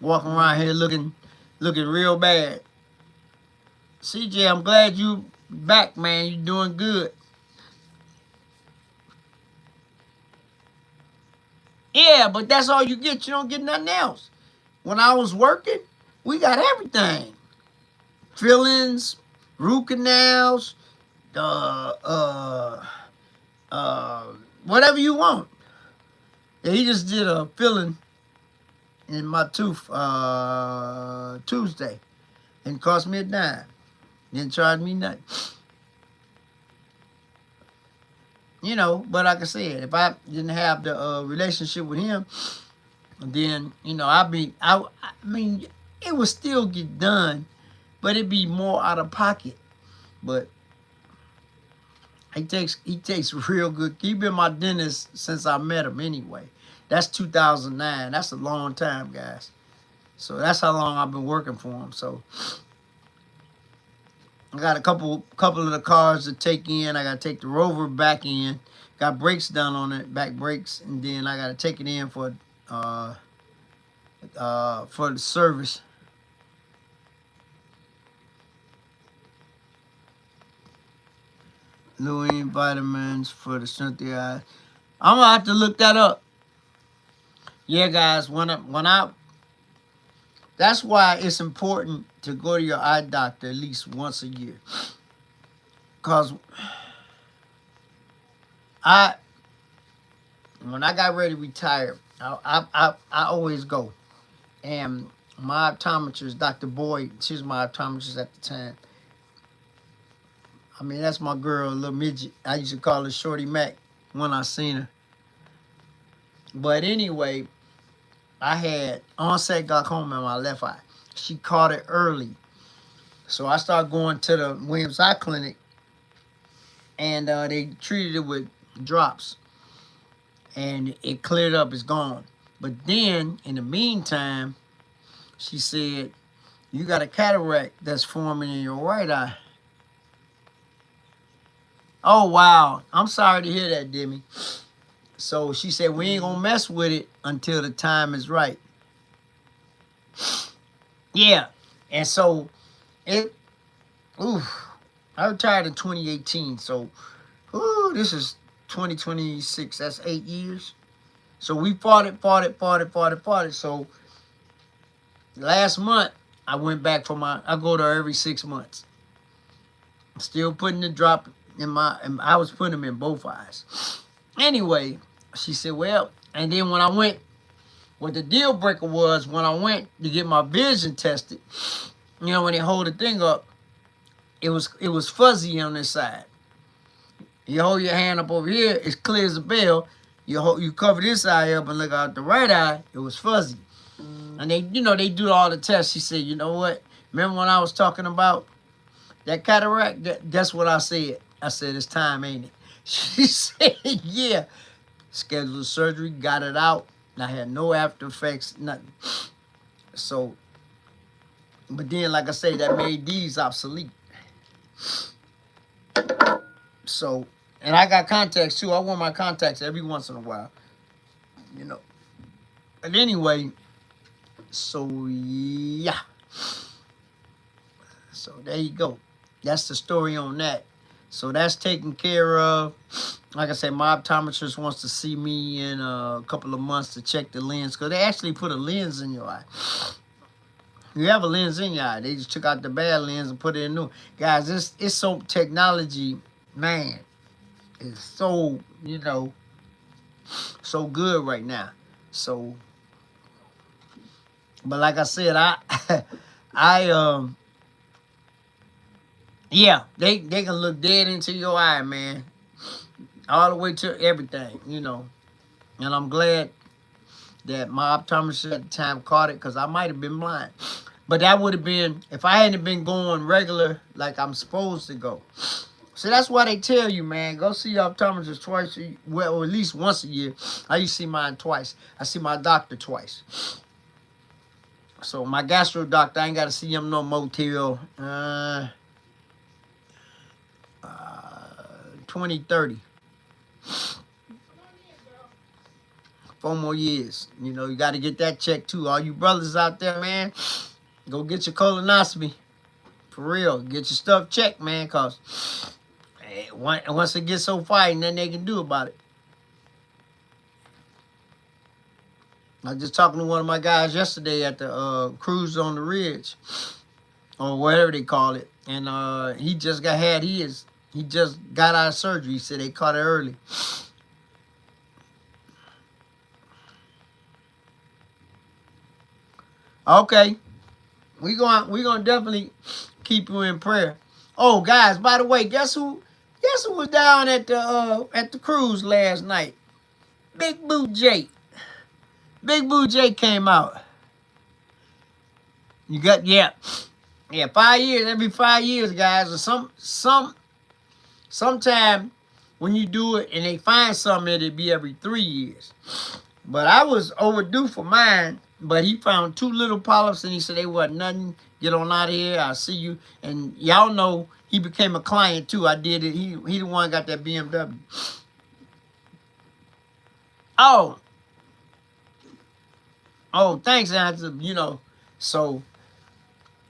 walking around here looking real bad. CJ, I'm glad you back, man. You doing good. Yeah, but that's all you get. You don't get nothing else. When I was working, we got everything. Fillings, root canals, whatever you want. Yeah, he just did a filling in my tooth Tuesday. And cost me $10. Didn't charge me nothing. But like I said, if I didn't have the relationship with him, then, I mean, it would still get done, but it'd be more out of pocket. But he takes real good. He been my dentist since I met him anyway. That's 2009. That's a long time, guys. So that's how long I've been working for him. So I got a couple of the cars to take in. I got to take the Rover back in. Got brakes done on it, back brakes, and then I got to take it in for the service. Louis vitamins for the strength of the eye. I'm gonna have to look that up. Yeah, guys, that's why it's important to go to your eye doctor at least once a year. Cause when I got ready to retire, I always go. And my optometrist, Dr. Boyd, she was my optometrist at the time. I mean, that's my girl, little midget. I used to call her Shorty Mac when I seen her. But anyway, I had onset glaucoma in my left eye. She caught it early. So I started going to the Williams Eye Clinic, and they treated it with drops. And it cleared up, it's gone. But then, in the meantime, she said, you got a cataract that's forming in your right eye. Oh, wow. I'm sorry to hear that, Demi. So she said, we ain't going to mess with it until the time is right. Yeah. And so, I retired in 2018. So, this is 2026. That's 8 years. So we fought it. So last month, I went back I go there every 6 months. Still putting the drop and I was putting them in both eyes. Anyway, she said, well, and then when I went, what the deal breaker was, when I went to get my vision tested, when they hold the thing up, it was fuzzy on this side. You hold your hand up over here, it's clear as a bell. You cover this eye up and look out the right eye, it was fuzzy. And they do all the tests. She said, you know what? Remember when I was talking about that cataract? That's what I said. I said, it's time, ain't it? She said, yeah. Scheduled the surgery, got it out. I had no after effects, nothing. So, but then, like I say, that made these obsolete. So, and I got contacts too. I wear my contacts every once in a while. But anyway, so yeah. So there you go. That's the story on that. So that's taken care of. Like I said, my optometrist wants to see me in a couple of months to check the lens. Because they actually put a lens in your eye. You have a lens in your eye. They just took out the bad lens and put it in new. Guys, it's so technology, man. is so, you know, so good right now. So, but like I said, I yeah, they can look dead into your eye, man, all the way to everything, you know. And I'm glad that my optometrist at the time caught it, because I might have been blind. But that would have been, if I hadn't been going regular like I'm supposed to go. So that's why they tell you, man, go see your optometrist twice, well, or at least once a year. I used to see mine twice. I see my doctor twice. So my gastro doctor, I ain't got to see him no more till 2030. 4 more years. You know, you got to get that checked too. All you brothers out there, man, go get your colonoscopy. For real. Get your stuff checked, man, because once it gets so far, nothing they can do about it. I was just talking to one of my guys yesterday at the cruise on the ridge, or whatever they call it. And he just he just got out of surgery. He said they caught it early. Okay. We're gonna definitely keep you in prayer. Oh, guys, by the way, guess who was down at the cruise last night? Big Boo J. Big Boo J came out. You got, yeah, 5 years, every 5 years, guys, or sometime when you do it and they find something, it'd be every 3 years. But I was overdue for mine, but he found 2 little polyps and he said they wasn't nothing. Get on out of here, I'll see you. And y'all know he became a client too. I did it. He the one got that BMW. Oh, thanks, Anthony. You know, so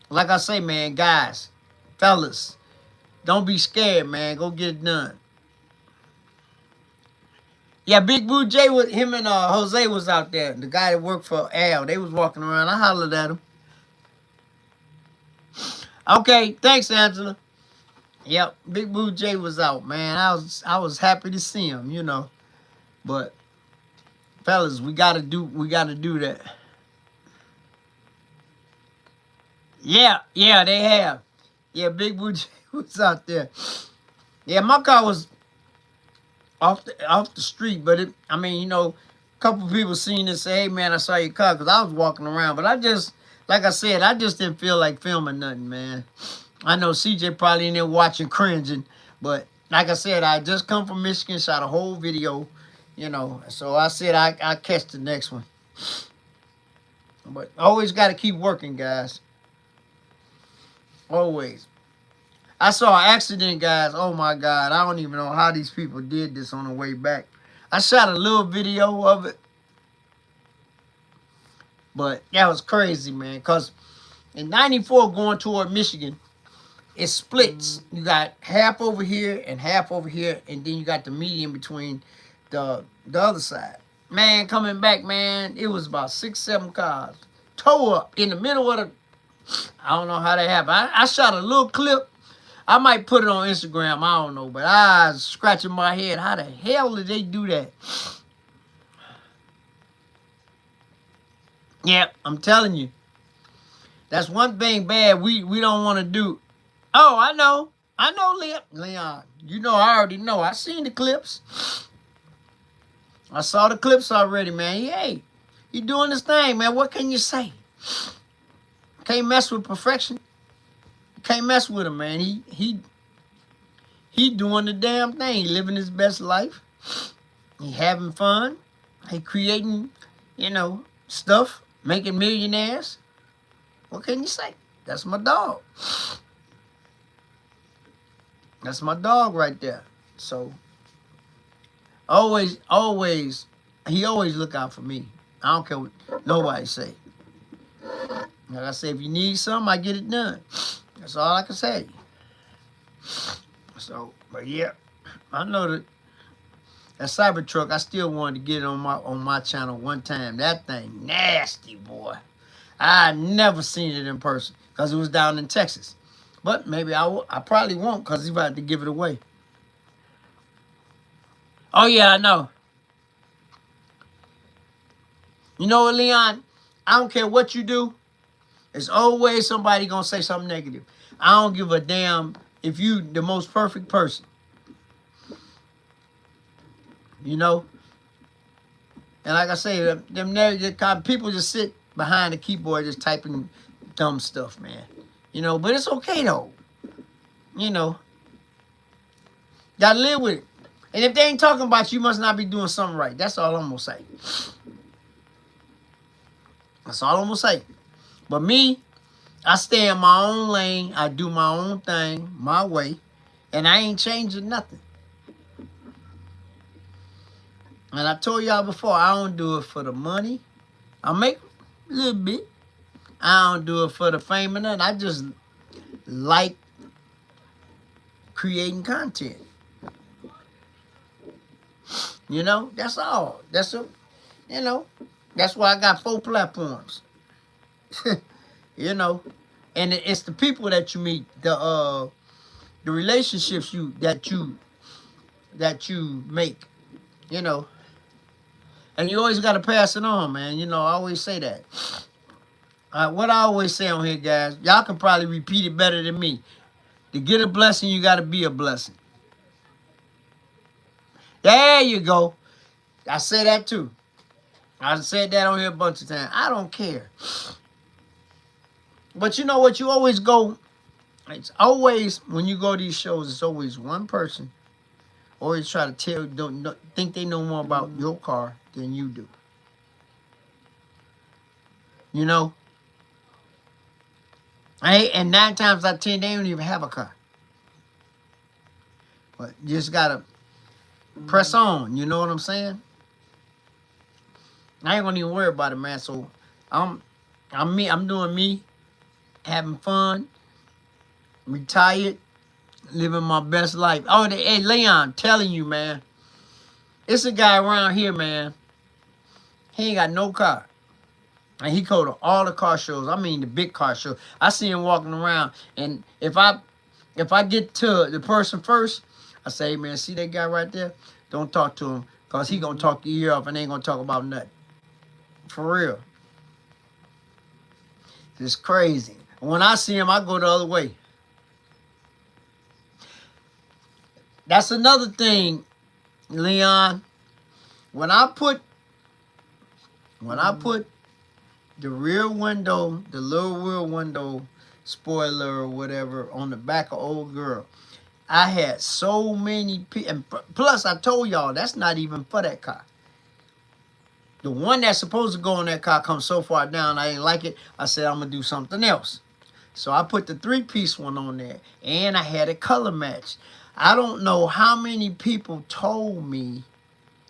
like I say, man, guys, fellas, don't be scared, man. Go get it done. Yeah, Big Boo J, with him and Jose was out there. The guy that worked for Al, they was walking around. I hollered at him. Okay, thanks, Angela. Yep, Big Boo J was out, man. I was happy to see him, you know. But fellas, we gotta do that. Yeah, they have. Yeah, Big Boo J was out there. Yeah, my car was off the street, but I mean, you know, a couple people seen it, say, "Hey, man, I saw your car," because I was walking around. But I just, like I said, I just didn't feel like filming nothing, man. I know CJ probably in there watching, cringing, but like I said, I just come from Michigan, shot a whole video, you know. So I said I catch the next one. But always got to keep working, guys. Always. I saw an accident, guys. Oh my God, I don't even know how these people did this on the way back. I shot a little video of it, but that was crazy, man. Cause in '94 going toward Michigan, it splits. You got half over here and half over here, and then you got the median between the other side. Man, coming back, man, it was about 6, 7 cars tow up in the middle of the. I don't know how that happened. I shot a little clip. I might put it on Instagram. I don't know, but I was scratching my head. How the hell did they do that? Yep, I'm telling you. That's one thing bad we don't want to do. Oh, I know, Leon. You know, I already know. I seen the clips. I saw the clips already, man. Hey, he doing his thing, man. What can you say? Can't mess with perfection. Can't mess with him, man. He doing the damn thing. He living his best life. He having fun. He creating, you know, stuff, making millionaires. What can you say? That's my dog. That's my dog right there. So always, he always look out for me. I don't care what nobody say. Like I say, if you need something, I get it done. That's all I can say. So, but yeah, I know that Cybertruck, I still wanted to get it on my channel one time. That thing nasty, boy. I never seen it in person because it was down in Texas. But maybe I probably won't because he's about to give it away. Oh, yeah, I know. You know what, Leon? I don't care what you do. There's always somebody going to say something negative. I don't give a damn if you the most perfect person. You know? And like I say, people just sit behind the keyboard just typing dumb stuff, man. You know, but it's okay, though. You know. Gotta live with it. And if they ain't talking about you, must not be doing something right. That's all I'm gonna say. That's all I'm gonna say. But me, I stay in my own lane. I do my own thing, my way. And I ain't changing nothing. And I told y'all before, I don't do it for the money. I make a little bit. I don't do it for the fame and nothing. I just like creating content. You know, that's all. You know, that's why I got 4 platforms. You know, and it's the people that you meet, the relationships that you make. You know, and you always got to pass it on, man. You know, I always say that. What I always say on here, guys, y'all can probably repeat it better than me. To get a blessing, you got to be a blessing. There you go. I say that too. I said that on here a bunch of times. I don't care. But you know what? You always go. It's always, when you go to these shows, it's always one person. Always try to think they know more about your car than you do. You know? And 9 times out of 10, they don't even have a car. But you just got to press on. You know what I'm saying? I ain't gonna even worry about it, man. So I'm doing me, having fun, retired, living my best life. Oh, hey, Leon, telling you, man. It's a guy around here, man. He ain't got no car. And he go to all the car shows. I mean the big car shows. I see him walking around. And if I get to the person first, I say, hey, man, see that guy right there? Don't talk to him. Because he going to talk your ear off and ain't going to talk about nothing. For real. It's crazy. When I see him, I go the other way. That's another thing, Leon. When I put the rear window, the little rear window spoiler or whatever on the back of old girl, I had so many people. And plus, I told y'all, that's not even for that car. The one that's supposed to go in that car comes so far down, I didn't like it. I said, I'm going to do something else. So I put the 3-piece one on there. And I had a color match. I don't know how many people told me,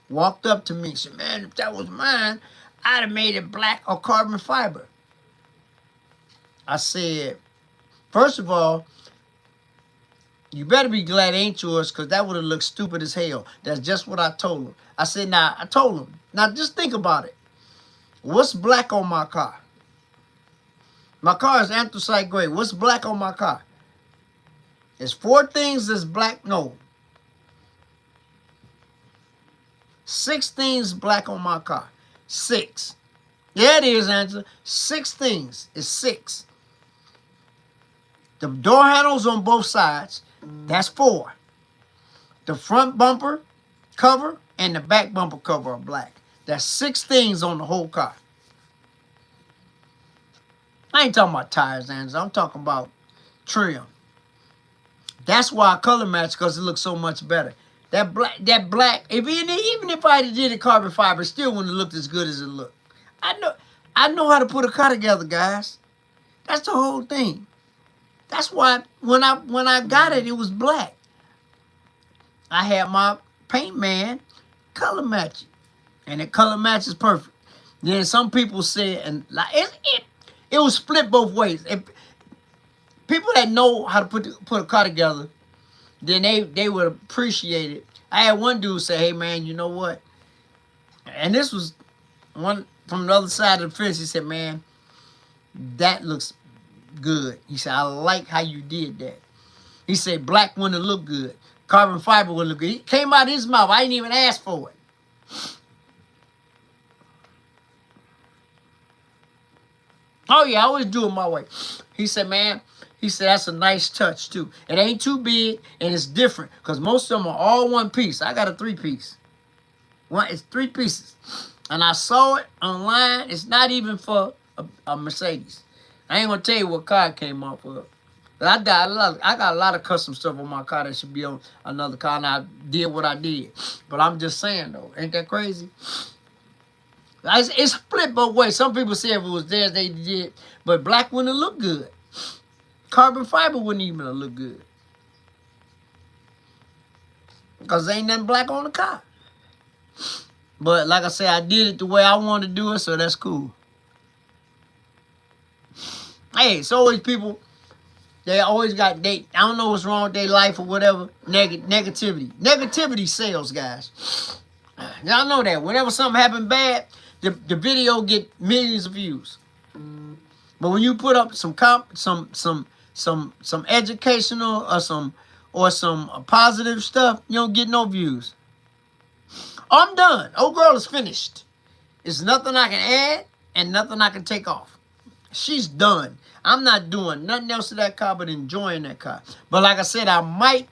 walked up to me and said, man, if that was mine, I'd have made it black or carbon fiber. I said, first of all, you better be glad it ain't yours, because that would have looked stupid as hell. That's just what I told him. I said, I told him, now just think about it. What's black on my car? My car is anthracite gray. What's black on my car? There's 4 things that's black. No. 6 things black on my car. 6. Yeah, it is, Angela. 6 things. It's 6. The door handles on both sides. That's 4. The front bumper cover and the back bumper cover are black. That's 6 things on the whole car. I ain't talking about tires, Angela. I'm talking about trim. That's why I color match, because it looks so much better. That black, even if I did a carbon fiber, it still wouldn't have looked as good as it looked. I know how to put a car together, guys. That's the whole thing. That's why when I got it, it was black. I had my paint man color match it, and the color match is perfect. Then some people said, and like it was split both ways. People that know how to put a car together, then they would appreciate it. I had one dude say, hey, man, you know what? And this was one from the other side of the fence. He said, man, that looks good. He said, I like how you did that. He said, black wouldn't look good. Carbon fiber would look good. It came out of his mouth. I didn't even ask for it. Oh, yeah, I always do it my way. He said, man, he said, that's a nice touch, too. It ain't too big, and it's different, because most of them are all one piece. I got a 3-piece. It's 3 pieces. And I saw it online. It's not even for a Mercedes. I ain't going to tell you what car it came off of. I got a lot of custom stuff on my car that should be on another car, and I did what I did. But I'm just saying, though, ain't that crazy? It's split both ways. Some people say if it was theirs, they did. But black wouldn't look good. Carbon fiber wouldn't even look good. Because there ain't nothing black on the car. But like I said, I did it the way I wanted to do it, so that's cool. Hey, it's always people, they always got, I don't know what's wrong with their life or whatever, negativity. Negativity sells, guys. Y'all know that. Whenever something happens bad, the video get millions of views. But when you put up some educational or some positive stuff, you don't get no views. I'm done. Old girl is finished. There's nothing I can add and nothing I can take off. She's done. I'm not doing nothing else to that car but enjoying that car. But like I said, I'm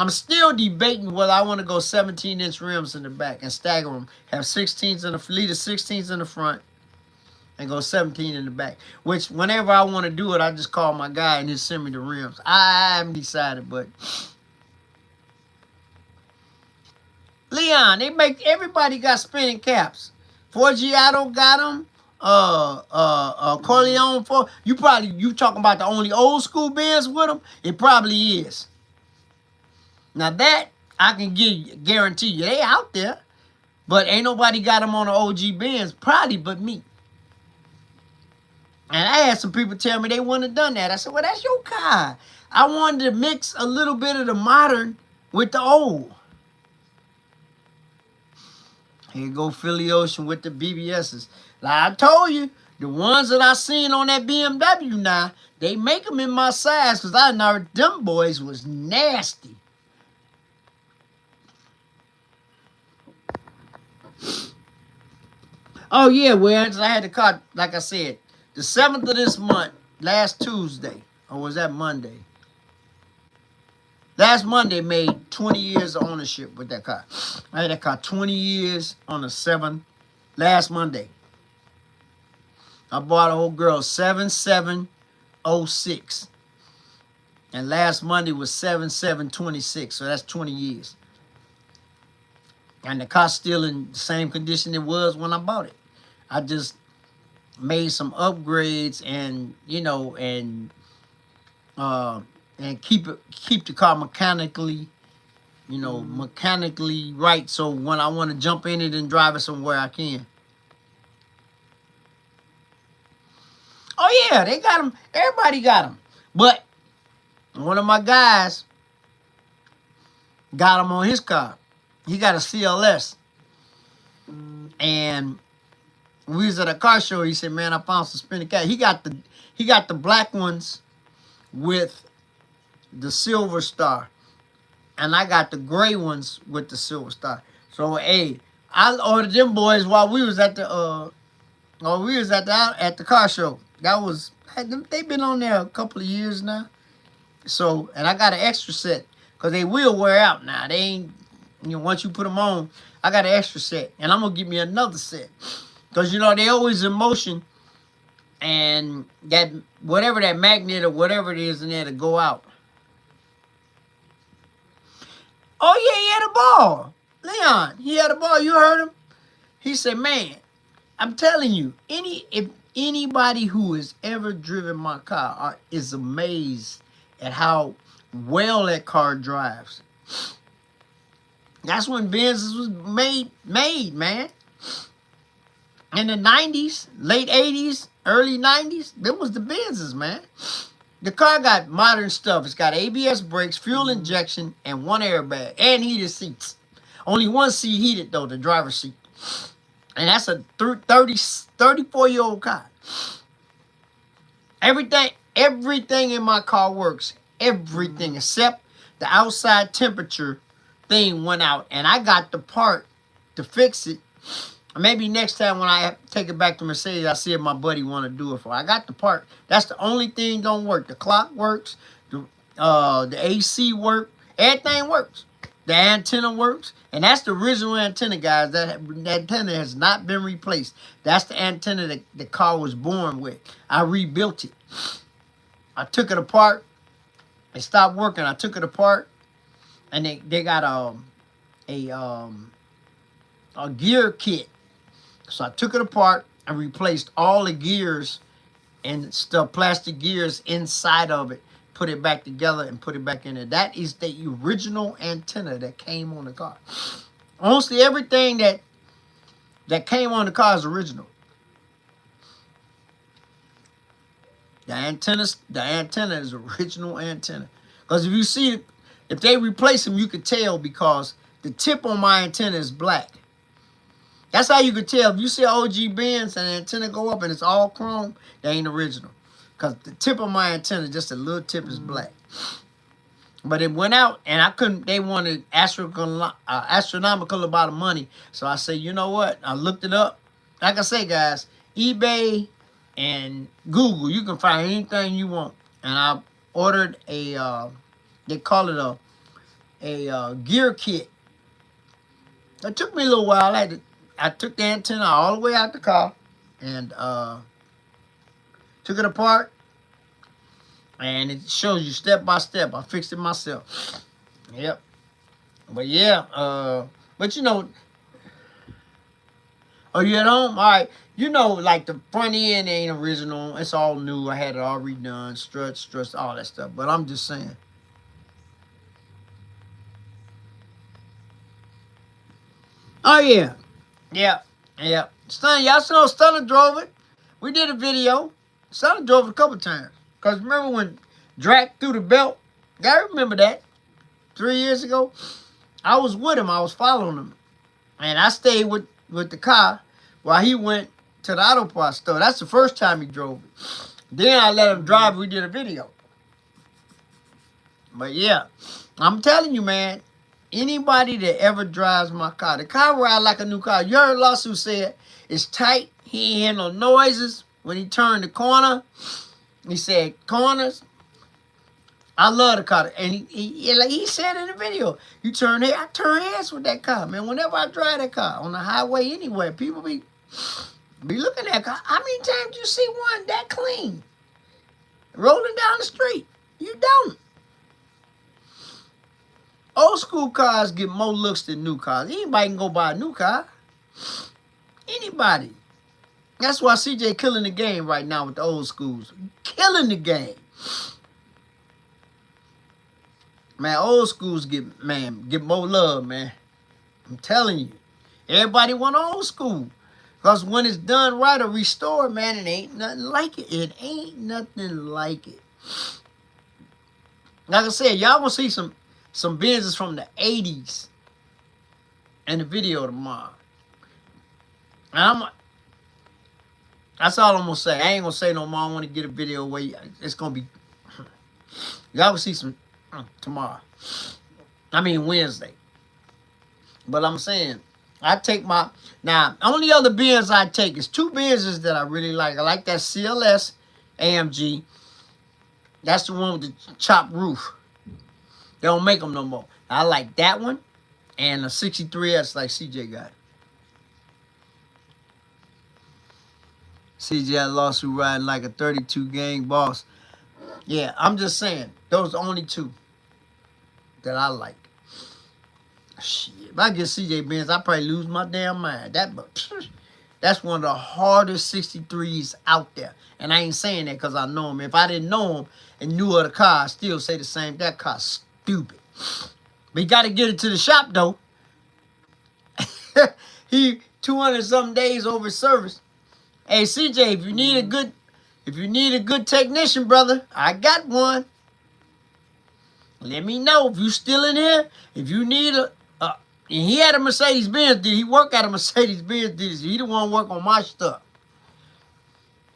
still debating whether I want to go 17-inch rims in the back and stagger them. Have 16s in the lead, 16s in the front, and go 17 in the back. Which, whenever I want to do it, I just call my guy and he'll send me the rims. I haven't decided, but Leon, everybody got spinning caps. Forgiato got them. Corleone for you talking about the only old school Benz with them? It probably is. Now that I can guarantee you, they out there, but ain't nobody got them on the OG Benz, probably but me. And I had some people tell me they wouldn't have done that. I said, well, that's your car. I wanted to mix a little bit of the modern with the old. Here you go, Philly Ocean with the BBSs. Like I told you, the ones that I seen on that BMW now, they make them in my size because I know them boys was nasty. Oh, yeah, well, I had the car, like I said, the 7th of this month, last Tuesday, or was that Monday? Last Monday made 20 years of ownership with that car. I had that car 20 years on the 7th, last Monday. I bought a old girl 7706. And last Monday was 7726, so that's 20 years. And the car's still in the same condition it was when I bought it. I just made some upgrades and, you know, and keep the car mechanically, you know, mechanically right. So when I want to jump in it and drive it somewhere, I can. Oh yeah, they got them. Everybody got them. But one of my guys got them on his car. He got a CLS. And we was at a car show. He said, man, I found some spinning cat. He got the black ones with the silver star. And I got the gray ones with the silver star. So hey, I ordered them boys while we was at the at the car show. They've been on there a couple of years now. So, and I got an extra set because they will wear out now. They ain't, you know, once you put them on, I got an extra set, and I'm gonna give me another set because you know they always in motion, and that whatever that magnet or whatever it is in there to go out. Oh yeah, he had a ball, Leon. He had a ball. You heard him. He said, "Man, I'm telling you, if anybody who has ever driven my car is amazed at how well that car drives." That's when Benz was made, man. In the 90s, late 80s, early 90s, that was the Benzes, man. The car got modern stuff. It's got ABS brakes, fuel injection, and 1 airbag, and heated seats. Only one seat heated, though, the driver's seat. And that's a 34-year-old car. Everything in my car works. Everything except the outside temperature thing went out, and I got the part to fix it. Maybe next time when I take it back to Mercedes, I see if my buddy want to do it for. I got the part. That's the only thing don't work. The clock works. The AC work. Everything works. The antenna works. And that's the original antenna, guys. That antenna has not been replaced. That's the antenna that the car was born with. I rebuilt it. I took it apart. It stopped working. I took it apart. And they got a gear kit. So I took it apart and replaced all the gears and stuff, plastic gears inside of it. Put it back together and put it back in there. That is the original antenna that came on the car. Honestly, everything that came on the car is original. The antenna is original antenna. Because if you see it, if they replace them, you could tell because the tip on my antenna is black. That's how you could tell. If you see an OG Benz and the antenna go up and it's all chrome, they ain't original. Because the tip of my antenna, just a little tip, is black. But it went out, and I couldn't. They wanted astronomical amount of money. So I said, you know what? I looked it up. Like I say, guys, eBay and Google, you can find anything you want. And I ordered a, they call it a gear kit. It took me a little while. I took the antenna all the way out the car and took it apart, and it shows you step by step. I fixed it myself. Yep. But yeah, but you know, are you at home? All right. You know, like the front end ain't original. It's all new. I had it all redone. Struts, all that stuff. But I'm just saying. Oh, yeah. Yeah. Stunner, y'all know Stunner drove it. We did a video. Stunner drove it a couple times. Because remember when Drac threw the belt? I remember that. 3 years ago. I was with him. I was following him. And I stayed with the car while he went to the auto parts store. That's the first time he drove it. Then I let him drive. We did a video. But yeah, I'm telling you, man, anybody that ever drives my car, the car ride like a new car. You heard Lawsuit said it's tight. He ain't hear no noises when he turned the corner. He said corners. I love the car. And he said in the video, I turn heads with that car, man. Whenever I drive that car on the highway anywhere, people be looking at that car. How many times you see one that clean rolling down the street? You don't. Old school cars get more looks than new cars. Anybody can go buy a new car. Anybody. That's why CJ killing the game right now with the old schools. Killing the game. Man, old schools get more love, man. I'm telling you. Everybody want old school. Because when it's done right or restored, man, it ain't nothing like it. It ain't nothing like it. Like I said, y'all gonna see some Benzes from the 80s in the video tomorrow. And that's all I'm gonna say. I ain't gonna say no more. I want to get a video where it's gonna be. Y'all will see some tomorrow. I mean Wednesday. But I'm saying, I take now only other Benz I take is two Benzes that I really like. I like that CLS AMG. That's the one with the chopped roof. They don't make them no more. I like that one and a 63S like CJ got. CJ Lawsuit riding like a 32 gang boss. Yeah, I'm just saying. Those are the only two that I like. Shit, if I get CJ Benz, I probably lose my damn mind. That's one of the hardest 63s out there. And I ain't saying that because I know him. If I didn't know him and knew of the car, I'd still say the same. That car's stupid. But you got to get it to the shop, though. He 200-something days over service. Hey, CJ, if you need a good technician, brother, I got one. Let me know if you still in here. If you need and he had a Mercedes-Benz. He work at a Mercedes-Benz. He the one work on my stuff.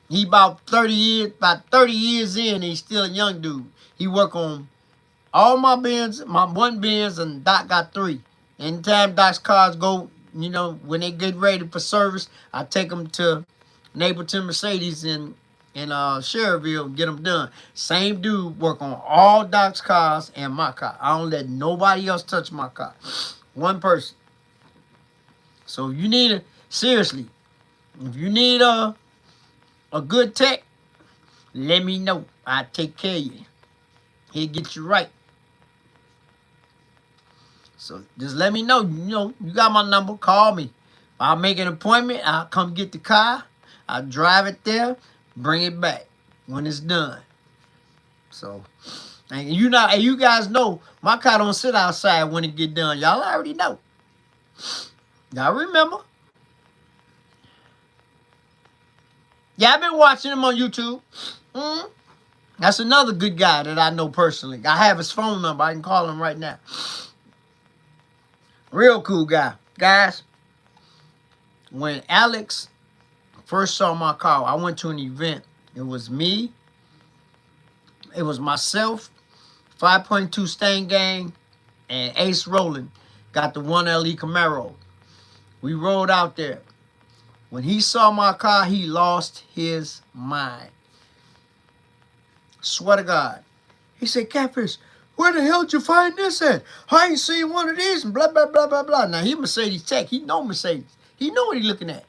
He about 30 years in, and he's still a young dude. He work on All my Benz, my one Benz, and Doc got 3. Anytime Doc's cars go, you know, when they get ready for service, I take them to Napleton Mercedes in Sherrville, get them done. Same dude work on all Doc's cars and my car. I don't let nobody else touch my car. One person. So if you need seriously, if you need a good tech, let me know. I'll take care of you. He'll get you right. So just let me know. You know, you got my number. Call me. I'll make an appointment. I'll come get the car. I'll drive it there. Bring it back when it's done. So, and you guys know my car don't sit outside when it get done. Y'all already know. Y'all remember? Yeah, I've been watching him on YouTube. That's another good guy that I know personally. I have his phone number. I can call him right now. Real cool guy. Guys, when Alex first saw my car, I went to an event. It was me. It was myself, 5.2 Stain Gang, and Ace Roland. Got the 1LE Camaro. We rode out there. When he saw my car, he lost his mind. Swear to God. He said, Catfish, where the hell did you find this at? I ain't seen one of these and blah, blah, blah, blah, blah. Now, he Mercedes tech. He know Mercedes. He know what he looking at.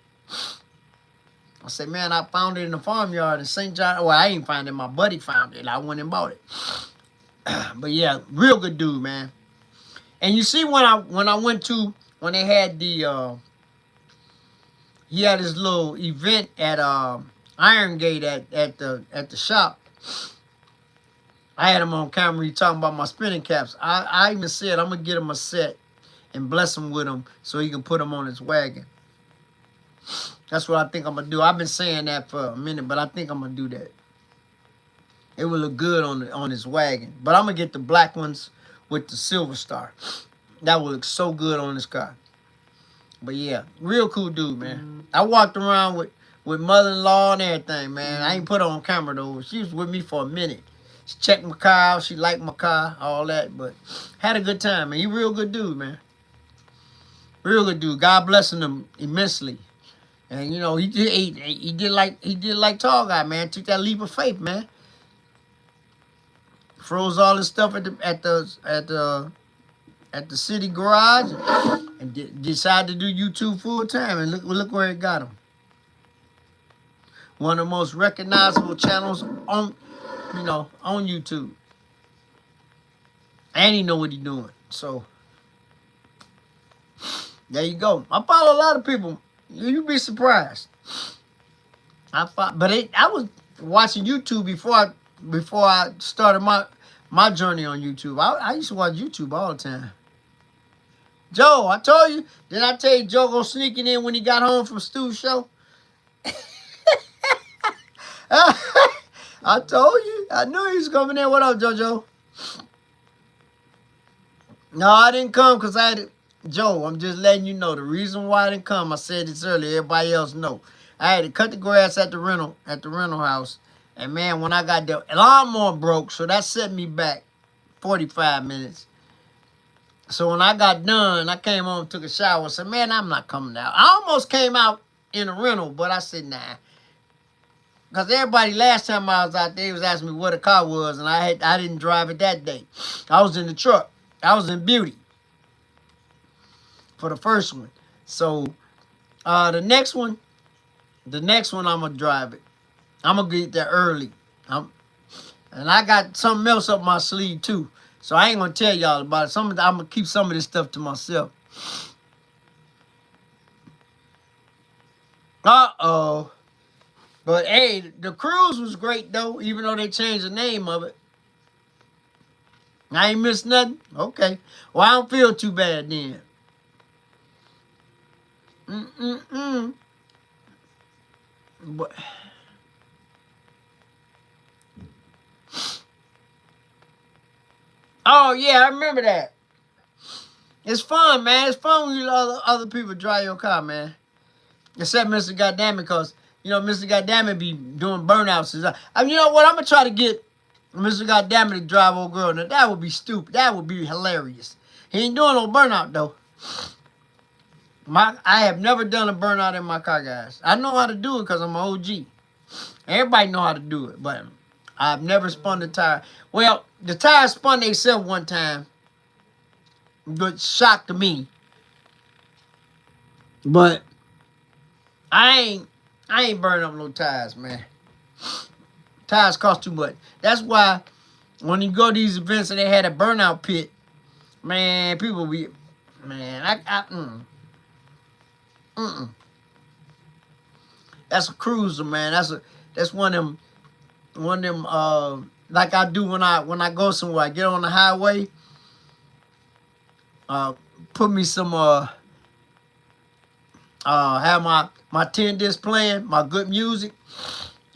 I said, man, I found it in the farmyard in St. John. Well, I ain't find it. My buddy found it. I went and bought it. But, yeah, real good dude, man. And you see when I went to, when they had the, he had his little event at Iron Gate at the shop. I had him on camera. He talking about my spinning caps. I even said I'm gonna get him a set and bless him with them so he can put them on his wagon. That's what I think I'm gonna do. I've been saying that for a minute, but I think I'm gonna do that. It will look good on his wagon. But I'm gonna get the black ones with the silver star. That will look so good on his car. But yeah, real cool dude, man. I walked around with mother-in-law and everything, man. I ain't put her on camera though. She was with me for a minute. She checked my car out. She liked my car, all that. But had a good time, man. He real good dude, man. Real good dude. God blessing him immensely. And you know, he did like Tall Guy, man. Took that leap of faith, man. Froze all his stuff at the city garage and decided to do YouTube full time. And look where it got him. One of the most recognizable channels on YouTube. And he know what he doing. So there you go. I follow a lot of people. You'd be surprised. I was watching YouTube before I started my journey on YouTube. I used to watch YouTube all the time. Joe, I told you. Didn't I tell you Joe go sneaking in when he got home from Stu's show? I told you. I knew he was coming in. What up, JoJo? No, I didn't come because I had to. Joe, I'm just letting you know the reason why I didn't come. I said this earlier. Everybody else know. I had to cut the grass at the rental house. And man, when I got there, the lawnmower broke, so that set me back 45 minutes. So when I got done, I came home, took a shower, said, man, I'm not coming out. I almost came out in a rental, but I said, nah. Because everybody last time I was out there was asking me what the car was, and I didn't drive it that day. I was in the truck. I was in Beauty for the first one. So the next one I'm going to drive it. I'm going to get there early. And I got something else up my sleeve too. So I ain't going to tell y'all about it. I'm going to keep some of this stuff to myself. Uh-oh. But hey, the cruise was great though, even though they changed the name of it. I ain't missed nothing? Okay. Well, I don't feel too bad then. But oh yeah, I remember that. It's fun, man. It's fun when you let other people drive your car, man. Except Mr. Goddamn it, because you know Mr. Goddamn it be doing burnouts. You know what? I'm gonna try to get Mr. Goddamn it to drive old girl. Now that would be stupid. That would be hilarious. He ain't doing no burnout though. I have never done a burnout in my car, guys. I know how to do it because I'm an OG. Everybody know how to do it, but I've never spun the tire. Well, the tire spun themselves one time, but shock to me. But I ain't burning up no tires, man. Tires cost too much. That's why when you go to these events and they had a burnout pit, man, people be, man, That's a cruiser, man. That's one of them. Like I do when I go somewhere. I get on the highway. Put me some have my 10 disc playing, my good music.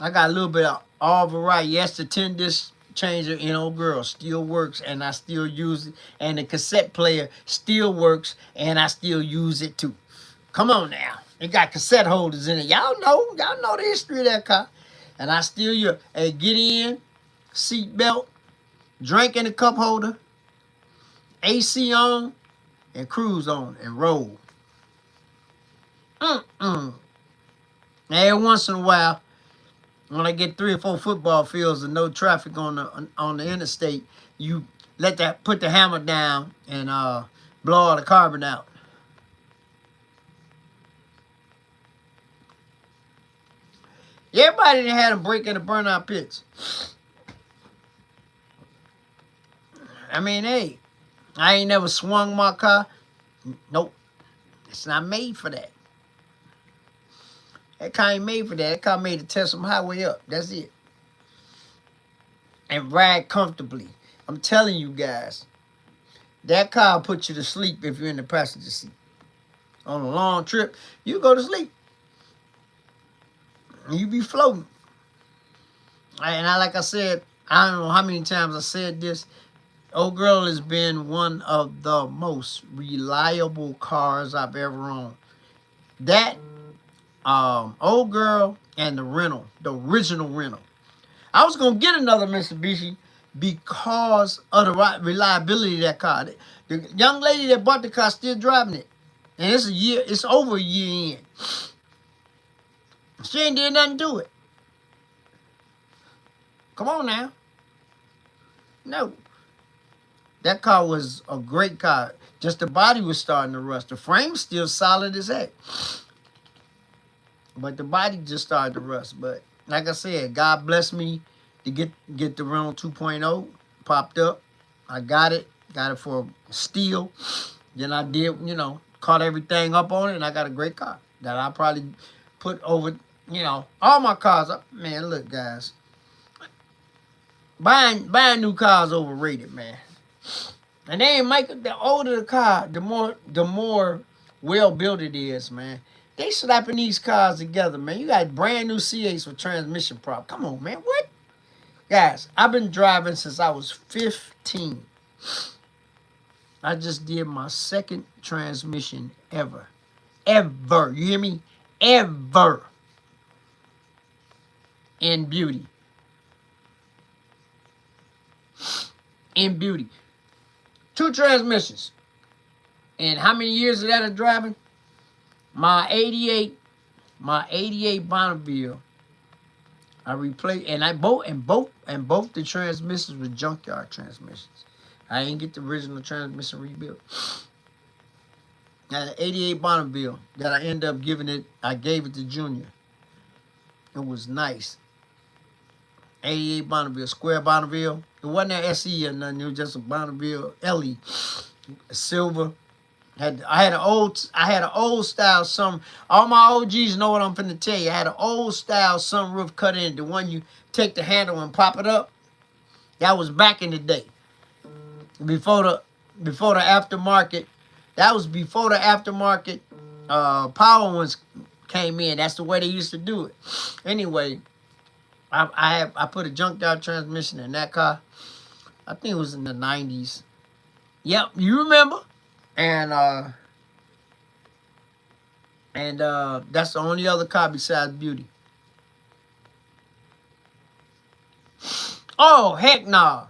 I got a little bit of all variety. Yes, the 10 disc changer in old girl still works, and I still use it. And the cassette player still works, and I still use it too. Come on now. It got cassette holders in it. Y'all know the history of that car. And I still use it. Hey, get in, seat belt, drink in the cup holder, AC on, and cruise on, and roll. Every once in a while, when I get 3 or 4 football fields and no traffic on the interstate, you put the hammer down and blow all the carbon out. Everybody that had a break in the burnout pits. I mean, hey, I ain't never swung my car. Nope. It's not made for that. That car ain't made for that. That car made to test some highway up. That's it. And ride comfortably. I'm telling you guys, that car will put you to sleep if you're in the passenger seat. On a long trip, you go to sleep. And you be floating. And like I said, I don't know how many times I said this. Old girl has been one of the most reliable cars I've ever owned. That old girl and the rental, the original rental. I was gonna get another Mitsubishi because of the reliability of that car. The young lady that bought the car still driving it, and it's over a year in. She ain't did nothing to it. Come on now. No. That car was a great car. Just the body was starting to rust. The frame's still solid as heck. But the body just started to rust. But like I said, God blessed me to get the rental 2.0 popped up. I got it. Got it for steel. Then I did, caught everything up on it, and I got a great car that I probably put over, all my cars up. Man, look, guys. Buying new cars overrated, man. And they ain't make it. The older the car, the more well built it is, man. They slapping these cars together, man. You got brand new C8s with transmission problem. Come on, man. What? Guys, I've been driving since I was 15. I just did my second transmission ever. Ever. You hear me? Ever. In beauty. In beauty. 2 transmissions. And how many years of that of driving? My 88 Bonneville, I replaced, and both the transmissions were junkyard transmissions. I didn't get the original transmission rebuilt. Now the 88 Bonneville that I ended up I gave it to Junior. It was nice. 88 Bonneville, square Bonneville. It wasn't an SE or nothing. It was just a Bonneville LE, silver. I had an old style some. All my OGs know what I'm finna tell you. I had an old style sunroof cut in. The one you take the handle and pop it up. That was back in the day. Before the aftermarket. That was before the aftermarket power ones came in. That's the way they used to do it. Anyway, I put a junkyard transmission in that car. I think it was in the 90s. Yep, you remember. And that's the only other car besides Beauty. Oh, heck no.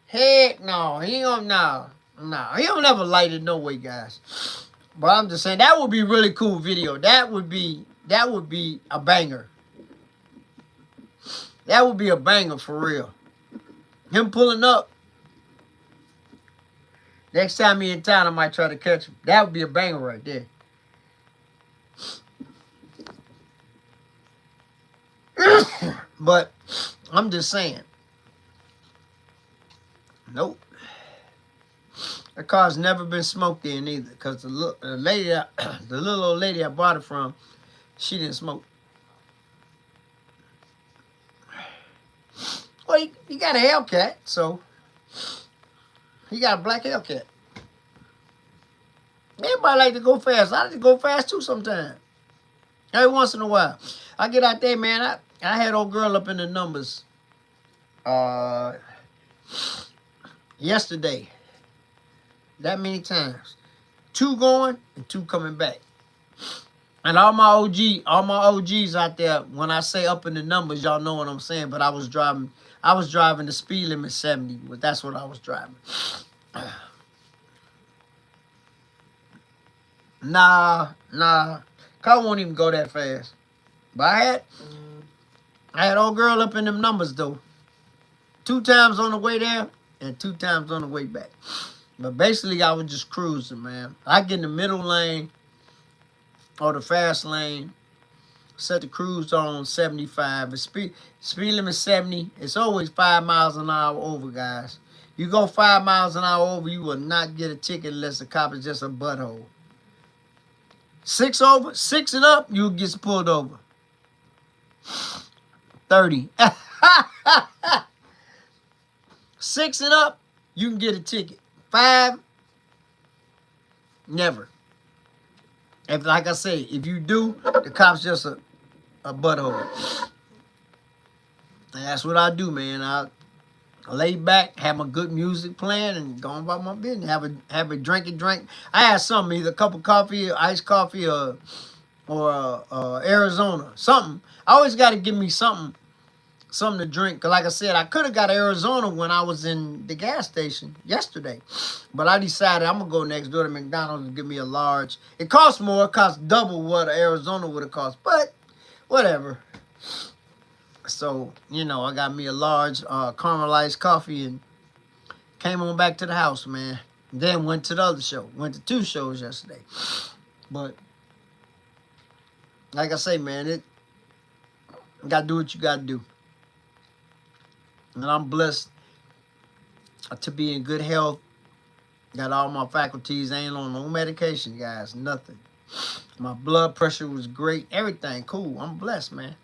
Heck no. He don't no. No. He don't ever light it no way, guys. But I'm just saying that would be a really cool video. That would be a banger. That would be a banger for real. Him pulling up. Next time he in town, I might try to catch him. That would be a banger right there. But I'm just saying. Nope. That car's never been smoked in either. Because the little old lady I bought it from, she didn't smoke. Well, he got a Hellcat, so he got a black Hellcat. Everybody like to go fast. I like to go fast too sometimes. Every once in a while. I get out there, man. I had old girl up in the numbers yesterday. That many times. 2 going and 2 coming back. And all my OGs out there, when I say up in the numbers, y'all know what I'm saying. But I was driving the speed limit 70. But that's what I was driving. Nah. Car won't even go that fast. But I had old girl up in them numbers though. 2 times on the way there and 2 times on the way back. But basically I was just cruising, man. I get in the middle lane or the fast lane, set the cruise on 75. The speed limit 70. It's always 5 miles an hour over, guys. You go 5 miles an hour over, you will not get a ticket unless the cop is just a butthole. 6 over, 6 and up, you'll get pulled over. 30. 6 and up, you can get a ticket. 5, never. If, like I say, if you do, the cop's just a butthole. And that's what I do, man. I lay back, have my good music playing, and go about my business. Have a drink. I had something, either a cup of coffee, or iced coffee, or Arizona, something. I always got to give me something to drink. Because like I said, I could have got Arizona when I was in the gas station yesterday. But I decided I'm going to go next door to McDonald's and give me a large. It costs more. It costs double what Arizona would have cost. But whatever. So, you know, I got me a large caramelized coffee and came on back to the house, man. Then went to the other show. Went to 2 shows yesterday. But like I say, man, you got to do what you got to do. And I'm blessed to be in good health. Got all my faculties. I ain't on no medication, guys. Nothing. My blood pressure was great. Everything cool. I'm blessed, man.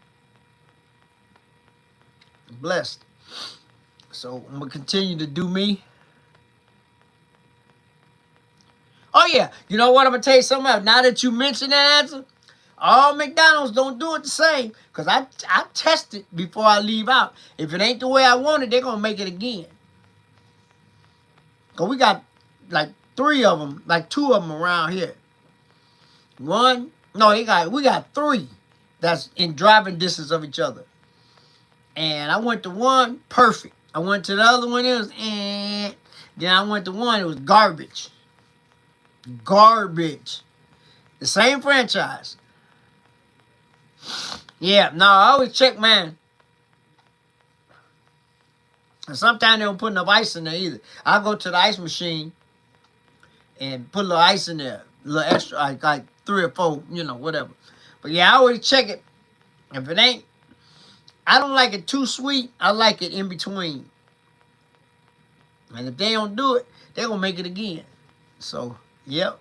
Blessed. So I'm going to continue to do me. Oh, yeah. You know what? I'm going to tell you something else. Now that you mentioned that answer, all McDonald's don't do it the same. Because I test it before I leave out. If it ain't the way I want it, they're going to make it again. Because we got like 3 of them, like 2 of them around here. We got 3 that's in driving distance of each other. And I went to one, perfect. I went to the other one, it was Then I went to one, it was garbage. Garbage. The same franchise. Yeah, no, I always check mine. And sometimes they don't put enough ice in there either. I go to the ice machine and put a little ice in there. A little extra, like 3 or 4, you know, whatever. But yeah, I always check it. If it ain't, I don't like it too sweet. I like it in between. And if they don't do it, they're going to make it again. So, yep.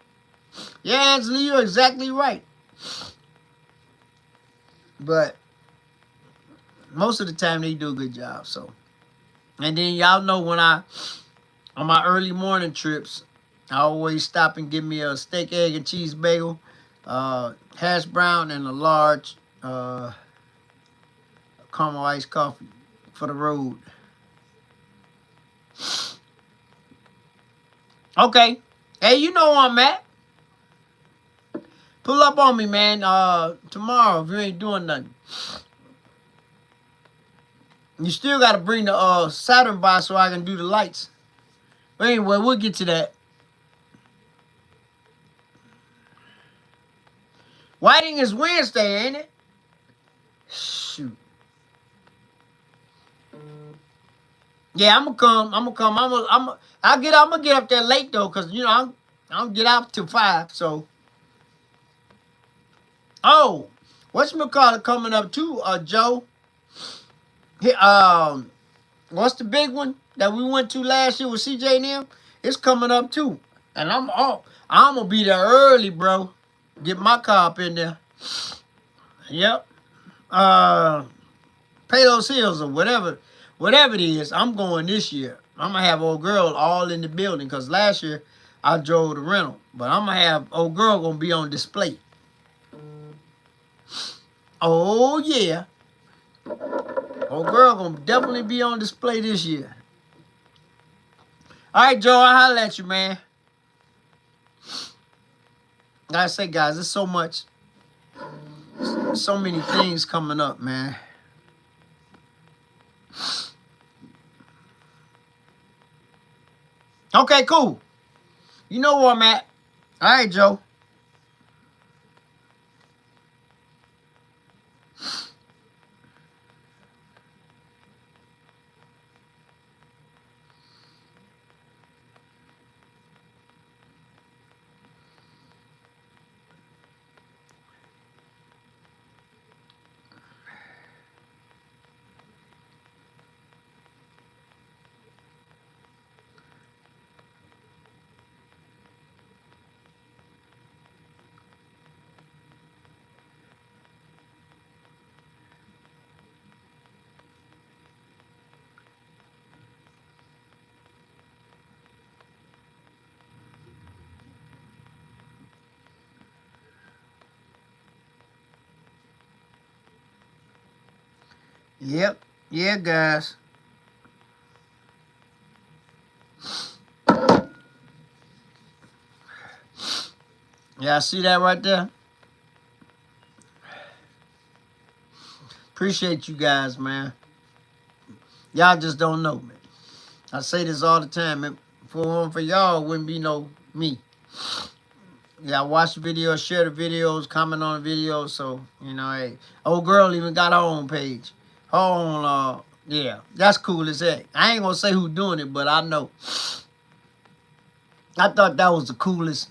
Yeah, Angela, you're exactly right. But most of the time, they do a good job. So, and then y'all know when on my early morning trips, I always stop and get me a steak, egg, and cheese bagel, hash brown, and a large caramel iced coffee for the road. Okay. Hey, you know where I'm at. Pull up on me, man, tomorrow if you ain't doing nothing. You still got to bring the Saturn by so I can do the lights. But anyway, we'll get to that. Whiting is Wednesday, ain't it? Shoot. Yeah, I'm gonna come. I'm gonna get up there late though, cause you know I'm gonna get out till 5. So, oh, whatchamacallit coming up too, Joe? What's the big one that we went to last year with CJ and them? It's coming up too, and I'm gonna be there early, bro. Get my car up in there. Yep. Palos Hills or whatever it is. I'm going this year. I'm gonna have old girl all in the building because last year I drove the rental, but I'm gonna have old girl gonna be on display. Oh yeah. Old girl gonna definitely be on display this year. All right, Joe, I'll holler at you, man. Like I say, guys, there's so many things coming up, man. Okay, cool. You know where I'm at. All right, Joe. Yep. Yeah, guys. Yeah, I see that right there. Appreciate you guys, man. Y'all just don't know, man. I say this all the time. If it weren't for y'all, it wouldn't be no me. Yeah, watch the videos, share the videos, comment on the videos. So, you know, hey, old girl even got her own page. Her own, yeah, that's cool as heck. I ain't gonna say who doing it, but I know. I thought that was the coolest,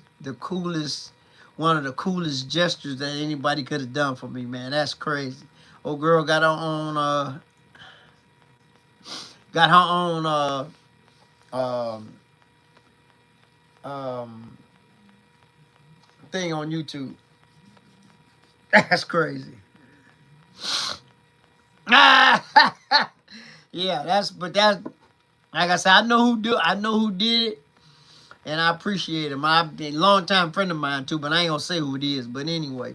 one of the coolest gestures that anybody could have done for me, man. That's crazy. Old girl got her own, thing on YouTube. That's crazy. Yeah, but like I said, I know who did it, and I appreciate him. I'm a long-time friend of mine too, but I ain't gonna say who it is. But anyway,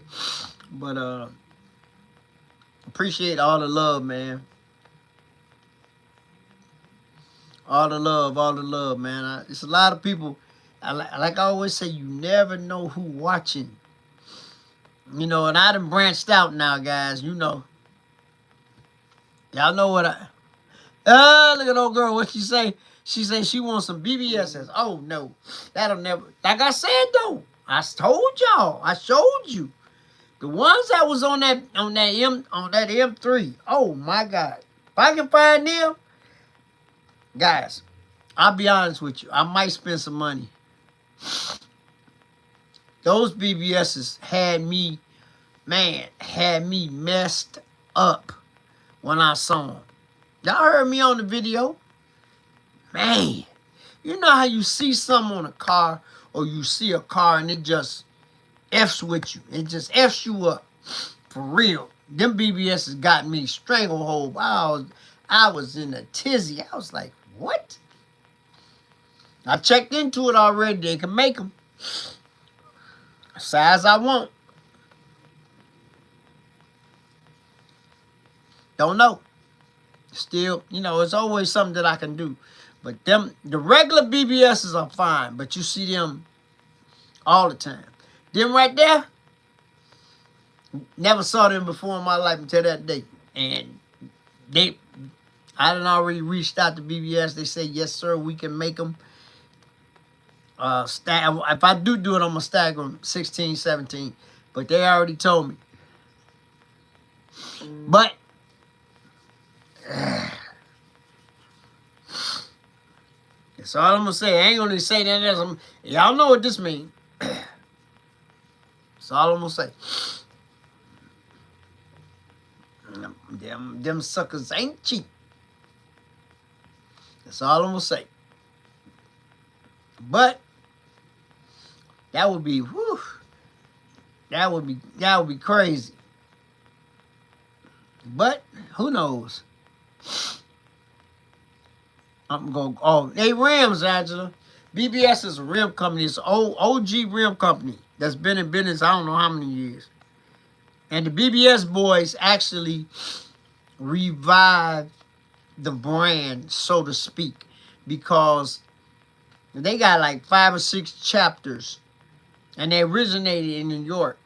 appreciate all the love, man. All the love, man. It's a lot of people. Like I always say, you never know who watching. You know, and I done branched out now, guys. You know. Y'all know what look at old girl. What she say? She say she wants some BBSs. Oh, no. That'll never. Like I said, though. I told y'all. I showed you. The ones that was on that M3. Oh, my God. If I can find them, guys, I'll be honest with you. I might spend some money. Those BBSs had me messed up when I saw them. Y'all heard me on the video? Man, you know how you see something on a car or you see a car and it just F's with you. It just F's you up. For real. Them BBSs got me stranglehold. I was in a tizzy. I was like, what? I checked into it already. They can make them. Size I want. Don't know. Still, you know, it's always something that I can do. But the regular BBSs are fine. But you see them all the time. Them right there, never saw them before in my life until that day. And I done already reached out to BBS. They say, yes, sir, we can make them. If I do it, I'm going to stagger them 16, 17. But they already told me. But that's all I'm going to say. I ain't going to say that else. Y'all know what this means. That's all I'm going to say. Them suckers ain't cheap. That's all I'm going to say. But that would be, whew, that would be crazy. But who knows? I'm going. Oh, they rims, Angela. BBS is a rim company. It's an OG rim company that's been in business I don't know how many years. And the BBS boys actually revived the brand, so to speak, because they got like 5 or 6 chapters, and they originated in New York.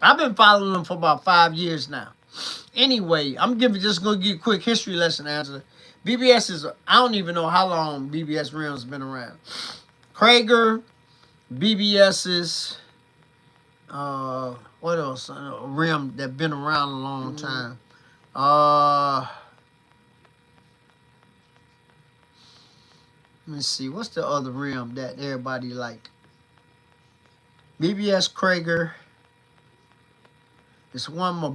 I've been following them for about 5 years now. Anyway, I'm just going to give you a quick history lesson, Angela. BBS is, I don't even know how long BBS rims been around. Krager, BBS's, what else? A rim that been around a long time. Let me see. What's the other rim that everybody like? BBS Krager. It's one more.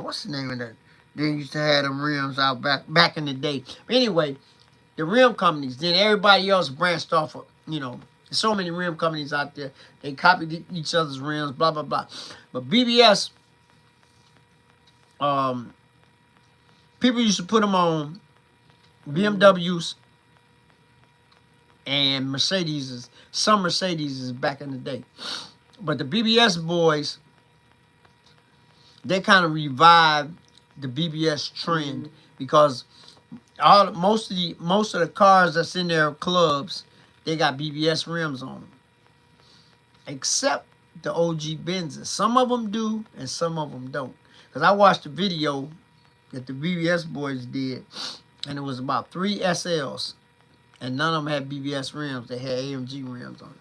What's the name of that? They used to have them rims out back in the day. But anyway, the rim companies. Then everybody else branched off of, you know. There's so many rim companies out there. They copied each other's rims. Blah blah blah. But BBS, people used to put them on BMWs and Mercedes. Some Mercedes back in the day. But the BBS boys, they kind of revived the BBS trend because most of the cars that's in their clubs, they got BBS rims on them, except the OG Benzes. Some of them do, and some of them don't. Because I watched the video that the BBS boys did, and it was about 3 SLs, and none of them had BBS rims. They had AMG rims on them.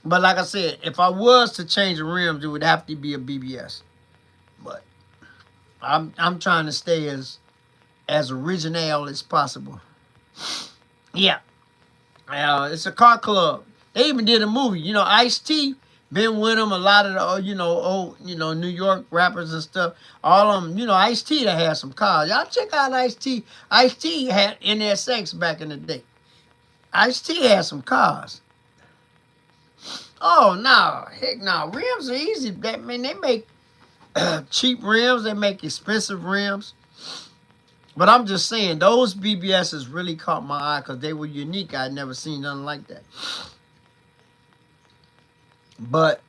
But like I said, if I was to change the rims, it would have to be a BBS. But I'm trying to stay as original as possible. Yeah. It's a car club. They even did a movie. You know, Ice-T been with them. A lot of the old New York rappers and stuff. All of them, Ice-T that had some cars. Y'all check out Ice-T. Ice-T had NSX back in the day. Ice-T had some cars. Oh, no. Heck no. Rims are easy. They make cheap rims. They make expensive rims. But I'm just saying, those BBSs really caught my eye because they were unique. I'd never seen nothing like that. But,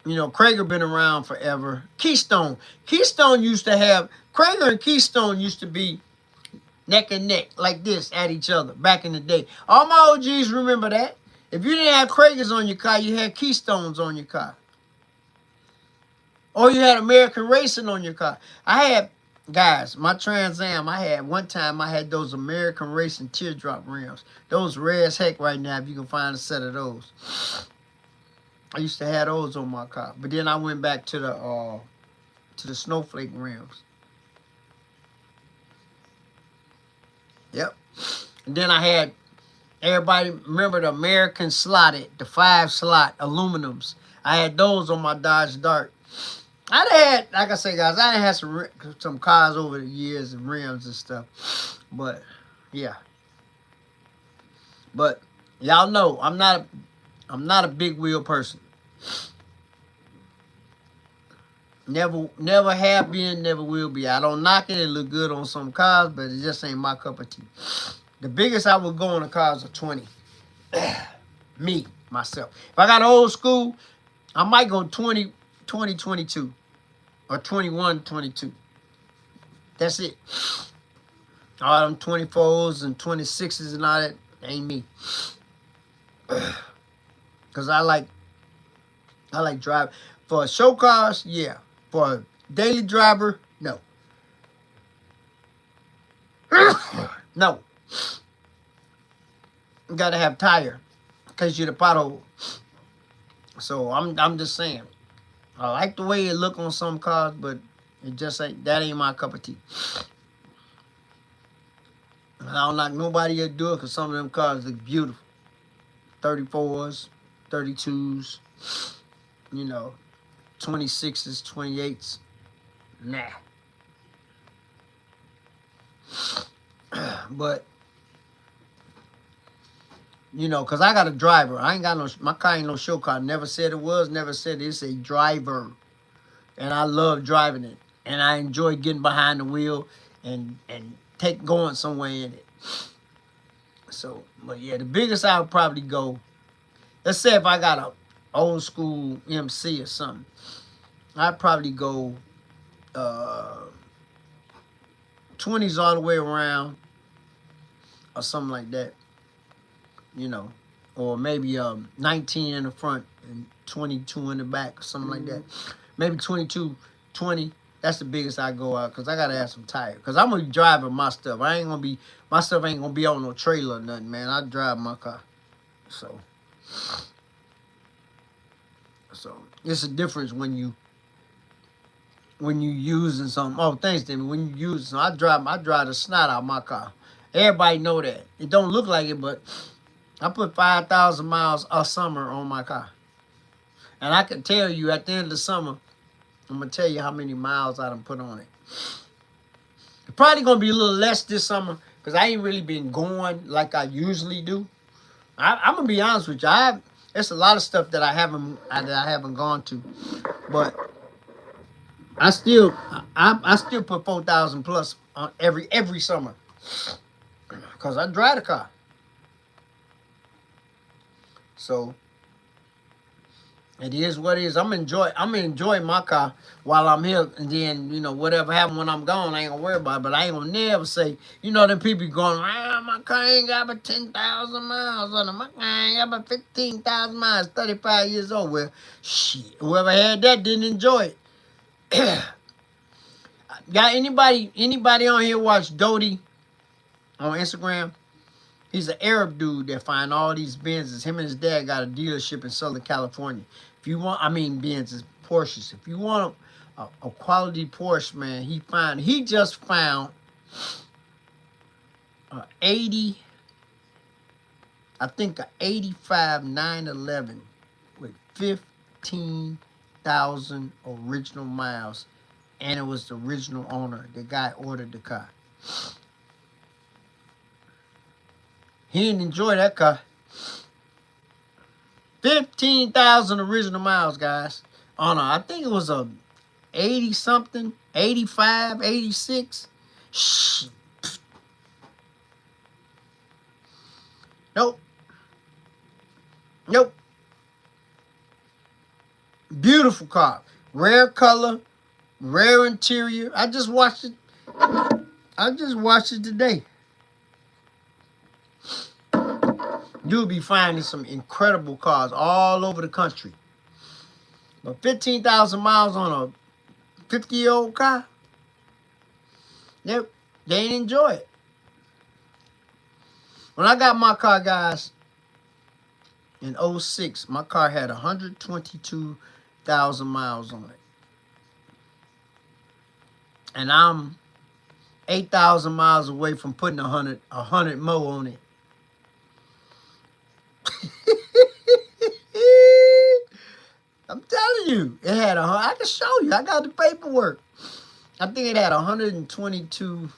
Krager been around forever. Keystone used to have, Krager and Keystone used to be neck and neck like this at each other back in the day. All my OGs remember that. If you didn't have Kragers on your car, you had Keystones on your car. Or you had American Racing on your car. Guys, my Trans Am, one time I had those American Racing teardrop rims. Those rare as heck right now if you can find a set of those. I used to have those on my car. But then I went back to the snowflake rims. Yep. And then I had, everybody remember the American slotted, the 5-slot aluminums. I had those on my Dodge Dart. I'd had, like I say, guys, I had some cars over the years and rims and stuff. But, yeah. But, y'all know, I'm not a big wheel person. Never have been, never will be. I don't knock it. It look good on some cars, but it just ain't my cup of tea. The biggest I would go on a car is a 20. Me, myself. If I got old school, I might go 20, 22. Or 21, 22. That's it. All them 24s and 26s and all that ain't me. Because I like drive. For show cars, yeah. For a daily driver, no. No. You gotta have tire. Cause you're the pothole. So I'm just saying. I like the way it look on some cars, but it just ain't my cup of tea. I don't like nobody to do it because some of them cars look beautiful. 34s, 32s, you know, 26s, 28s. Nah. But, you know, because I got a driver. I ain't got no, my car ain't no show car. Never said it was, never said it's a driver. And I love driving it. And I enjoy getting behind the wheel and going somewhere in it. So, but yeah, the biggest I would probably go, let's say if I got a old school MC or something, I'd probably go 20s all the way around or something like that, you know, or maybe 19 in the front and 22 in the back or something like that. Maybe 22, 20. That's the biggest I go out because I got to have some tire. Because I'm going to be driving my stuff. My stuff ain't going to be on no trailer or nothing, man. I drive my car. So it's a difference when you using something. Oh, thanks, Timmy. When you use something, I drive the snot out of my car. Everybody know that. It don't look like it, but I put 5,000 miles a summer on my car. And I can tell you at the end of the summer, I'm going to tell you how many miles I done put on it. It's probably going to be a little less this summer because I ain't really been going like I usually do. I'm going to be honest with you. There's a lot of stuff that I haven't gone to. But I still put 4,000 plus on every summer because I drive the car. So it is what it is. I'm enjoy my car while I'm here, and then, you know, whatever happens when I'm gone, I ain't gonna worry about it. But I ain't gonna never say, you know, them people going, my car ain't got but 10,000 miles on it. My car ain't got but 15,000 miles, 35 years old. Well, shit, whoever had that didn't enjoy it. Got anybody on here watch Dodie on Instagram? He's an Arab dude that find all these Benzes. Him and his dad got a dealership in Southern California. If you want, Benzes, Porsches. If you want a quality Porsche, man, he just found a 85 911 with 15,000 original miles, and it was the original owner. The guy ordered the car. He didn't enjoy that car. 15,000 original miles, guys. On I think it was a 80-something, 85, 86. Shh. Nope. Beautiful car. Rare color, rare interior. I just watched it today. You'll be finding some incredible cars all over the country. But 15,000 miles on a 50-year-old car, they didn't enjoy it. When I got my car, guys, in 06, my car had 122,000 miles on it. And I'm 8,000 miles away from putting 100 more on it. I'm telling you, it had I can show you. I got the paperwork. I think it had 122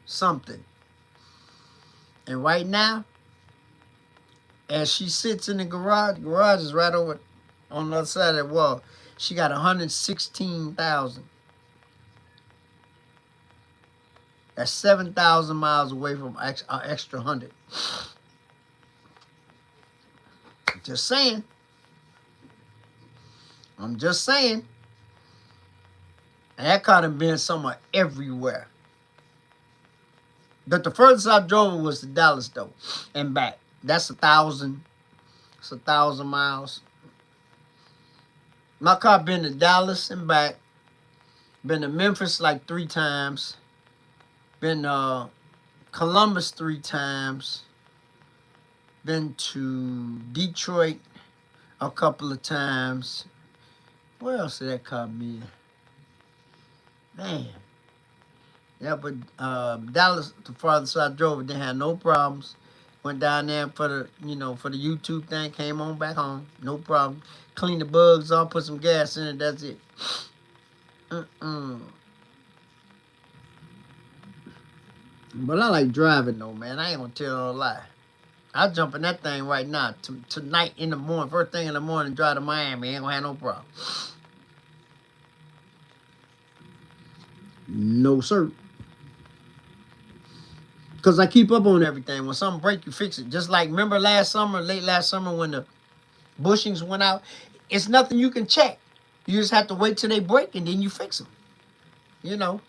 something. And right now, as she sits in the garage is right over on the other side of the wall. She got 116,000. That's 7,000 miles away from an extra 100. Just saying. I'm just saying. And that car done been somewhere everywhere. But the furthest I drove was to Dallas, though, and back. That's 1,000. It's 1,000 miles. My car been to Dallas and back. Been to Memphis like 3 times. Been Columbus 3 times. Been to Detroit a couple of times. Where else did that car be? Man. Yeah, but Dallas, the farthest I drove, didn't have no problems. Went down there for the, for the YouTube thing. Came on back home, no problem. Cleaned the bugs off, put some gas in it. That's it. But I like driving though, man. I ain't gonna tell no lie. I'll jump in that thing right now. Tonight in the morning, first thing in the morning, drive to Miami. Ain't gonna have no problem. No, sir. Because I keep up on everything. When something breaks, you fix it. Just like, remember late last summer when the bushings went out? It's nothing you can check. You just have to wait till they break and then you fix them.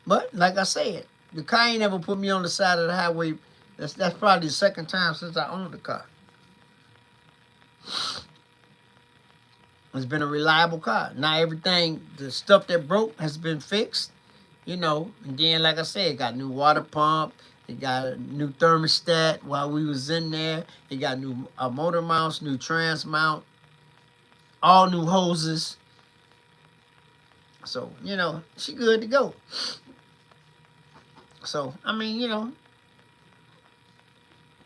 But, like I said, the car ain't ever put me on the side of the highway. That's probably the second time since I owned the car. It's been a reliable car. Now everything, the stuff that broke has been fixed. And then, like I said, it got new water pump. It got a new thermostat while we was in there. It got new motor mounts, new trans mount, all new hoses. So, she good to go. So, I mean,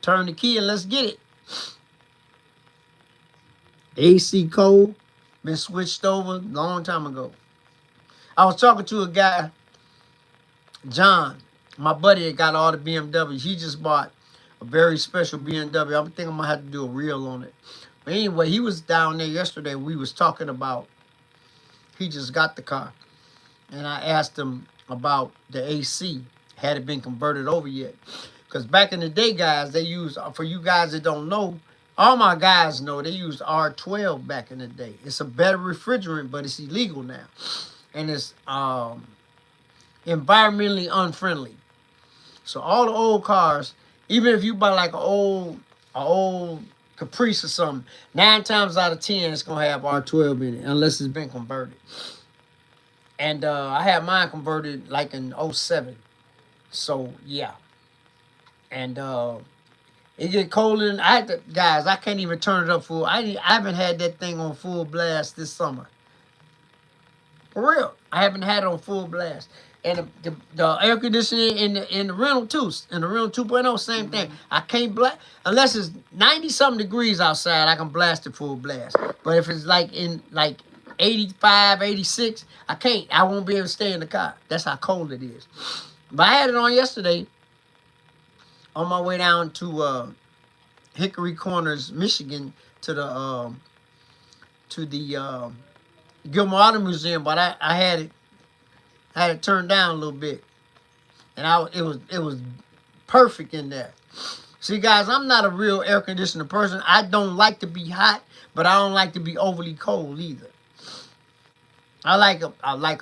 turn the key and let's get it. AC cold, been switched over a long time ago. I was talking to a guy, John, my buddy that got all the BMWs. He just bought a very special BMW. I think I'm going to have to do a reel on it. But anyway, he was down there yesterday. We was talking about, he just got the car. And I asked him about the AC. Had it been converted over yet? Because back in the day, guys, they used, for you guys that don't know, all my guys know they used R12 back in the day. It's a better refrigerant, but it's illegal now. And it's environmentally unfriendly. So all the old cars, even if you buy like an old Caprice or something, 9 times out of 10 it's gonna have R12 in it, unless it's been converted. And I had mine converted like in 07. So yeah. And it get cold and guys, I can't even turn it up full. I haven't had that thing on full blast this summer. For real, I haven't had it on full blast. And the air conditioning in the rental too, in the rental 2.0, same thing. I can't blast unless it's 90-something degrees outside. I can blast it full blast. But if it's like in 85, 86, I can't. I won't be able to stay in the car. That's how cold it is. But I had it on yesterday on my way down to Hickory Corners, Michigan, to the Gilmore Auto Museum, but I had it turned down a little bit, and it was perfect in there. See, guys, I'm not a real air conditioner person. I don't like to be hot, but I don't like to be overly cold either. I like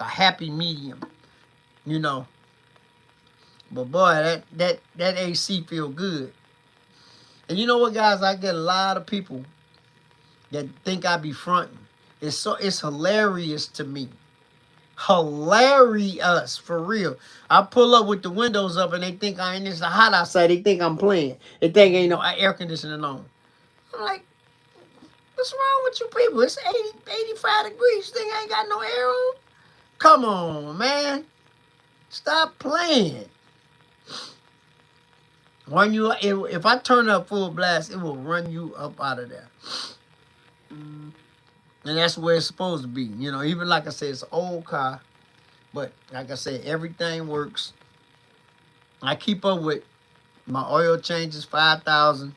a happy medium, But boy, that AC feel good. And you know what, guys? I get a lot of people that think I be fronting. It's hilarious to me. Hilarious, for real. I pull up with the windows up and they think it's hot outside. They think I'm playing. They think ain't no air conditioning on. I'm like, what's wrong with you people? It's 80, 85 degrees. You think I ain't got no air on? Come on, man. Stop playing. If I turn up full blast, it will run you up out of there. And that's where it's supposed to be. Even like I said, it's an old car. But like I said, everything works. I keep up with my oil changes, 5,000,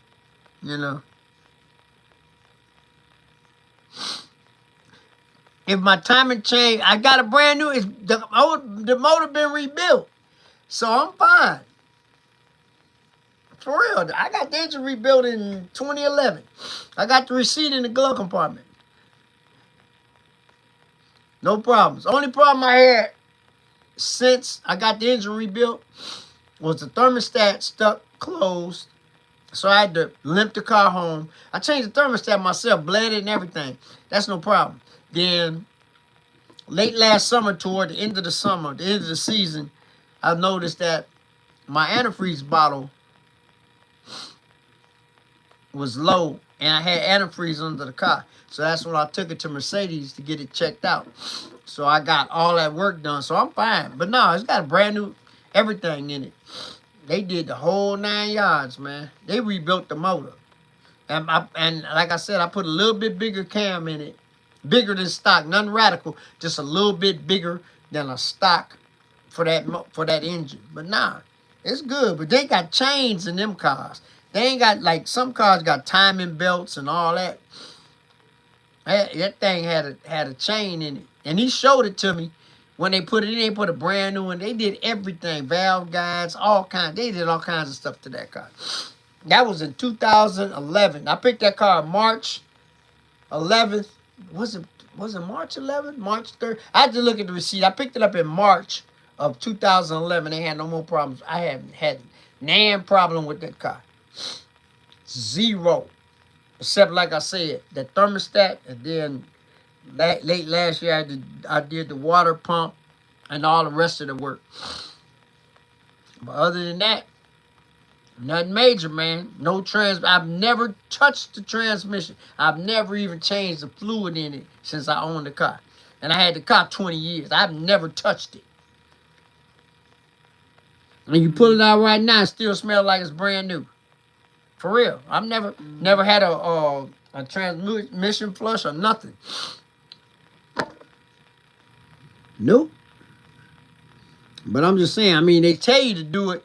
If my timing change, I got a brand new, the motor been rebuilt. So I'm fine. For real, I got the engine rebuilt in 2011. I got the receipt in the glove compartment. No problems. Only problem I had since I got the engine rebuilt was the thermostat stuck closed. So I had to limp the car home. I changed the thermostat myself, bled it and everything. That's no problem. Then late last summer, toward the end of the summer, the end of the season, I noticed that my antifreeze bottle was low, and I had antifreeze under the car. So that's when I took it to Mercedes to get it checked out. So I got all that work done. So I'm fine. But no, it's got a brand new everything in it. They did the whole 9 yards, man. They rebuilt the motor. And like I said, I put a little bit bigger cam in it. Bigger than stock. Nothing radical. Just a little bit bigger than a stock for that engine. But nah, it's good. But they got chains in them cars. They ain't got, like, some cars got timing belts and all that. That thing had a chain in it. And he showed it to me. When they put it in, they put a brand new one. They did everything. Valve guides, all kinds. They did all kinds of stuff to that car. That was in 2011. I picked that car March 11th. Was it March 11th? March 3rd? I had to look at the receipt. I picked it up in March of 2011. They had no more problems. I haven't had nan problem with that car. Zero. Except, like I said, the thermostat, and then late last year I did the water pump and all the rest of the work. But other than that, nothing major, man. No I've never touched the transmission. I've never even changed the fluid in it since I owned the car. And I had the car 20 years. I've never touched it. And you pull it out right now, it still smells like it's brand new. For real. I've never had a transmission flush or nothing. Nope. But I'm just saying, I mean, they tell you to do it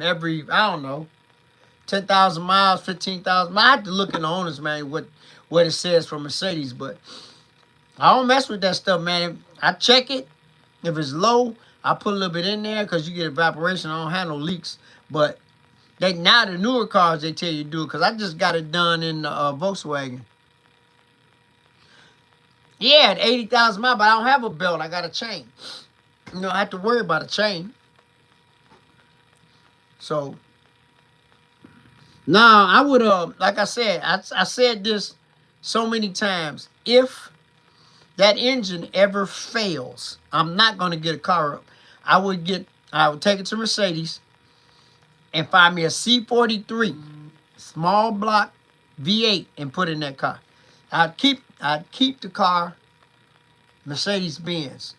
every, I don't know, 10,000 miles, 15,000 miles. I have to look in the owner's manual what it says for Mercedes, but I don't mess with that stuff, man. I check it. If it's low, I put a little bit in there because you get evaporation. I don't have no leaks. But now the newer cars, they tell you to do it, because I just got it done in Volkswagen. Yeah, at 80,000 miles, but I don't have a belt. I got a chain. You know, I have to worry about a chain. So, nah, I would, like I said, I said this so many times. If that engine ever fails, I'm not going to get a car up. I would take it to Mercedes and find me a C43 small block V8 and put it in that car. I'd keep the car Mercedes-Benz.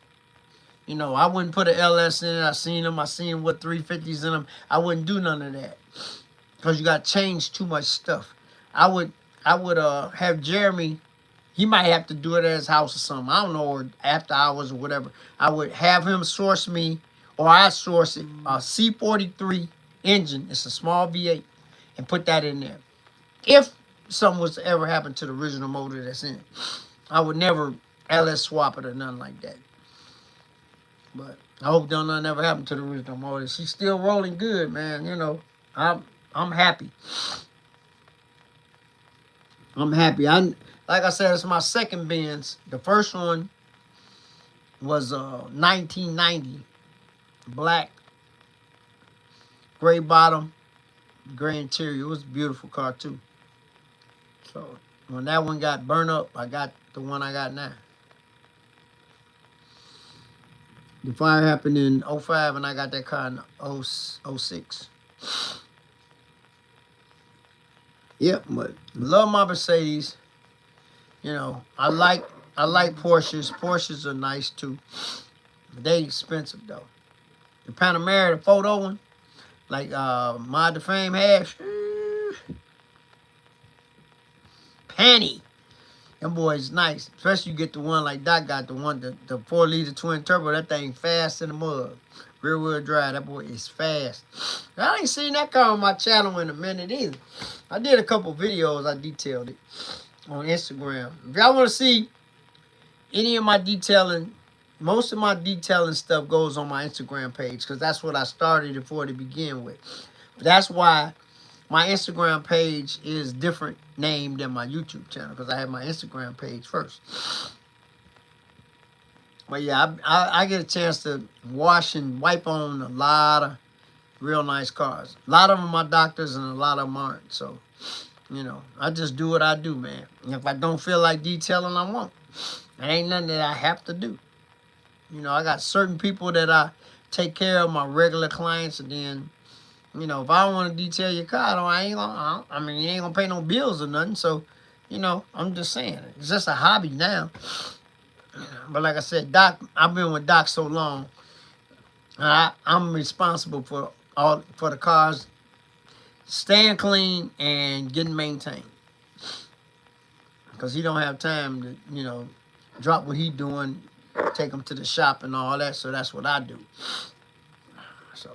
You know, I wouldn't put an LS in it. I seen what 350s in them. I wouldn't do none of that, because you got to change too much stuff. I would have Jeremy. He might have to do it at his house or something. I don't know, or after hours or whatever. I would have him source me, or I source it, a C43 engine. It's a small V8, and put that in there. If something was to ever happen to the original motor that's in it, I would never LS swap it or nothing like that. But I hope nothing ever happened to the original motor. She's still rolling good, man. You know, I'm happy. I'm happy. Like I said, it's my second Benz. The first one was 1990, black, gray bottom, gray interior. It was a beautiful car too. So when that one got burned up, I got the one I got now. The fire happened in 05, and I got that car in 06. Yep, but love my Mercedes. You know, I like Porsches. Porsches are nice too. But they expensive though. The Panamera, the photo one, like Mod the Fame had. Penny. Them boys nice. Especially you get the one like Doc got, the 4-liter twin turbo. That thing fast in the mud. Rear wheel drive. That boy is fast. I ain't seen that car on my channel in a minute either. I did a couple videos. I detailed it on Instagram. If y'all want to see any of my detailing, most of my detailing stuff goes on my Instagram page, because that's what I started it for to begin with. That's why my Instagram page is different name than my YouTube channel, because I have my Instagram page first. But yeah, I get a chance to wash and wipe on a lot of real nice cars. A lot of them are doctors and a lot of them aren't. So, you know, I just do what I do, man. And if I don't feel like detailing, I won't. It ain't nothing that I have to do. You know, I got certain people that I take care of my regular clients, and then, you know, if I don't want to detail your car, I mean, you ain't gonna pay no bills or nothing. So, you know, I'm just saying, it's just a hobby now. But like I said, Doc, I've been with Doc so long, I'm responsible for the cars staying clean and getting maintained. Because he don't have time to, you know, drop what he doing, take them to the shop and all that. So that's what I do. So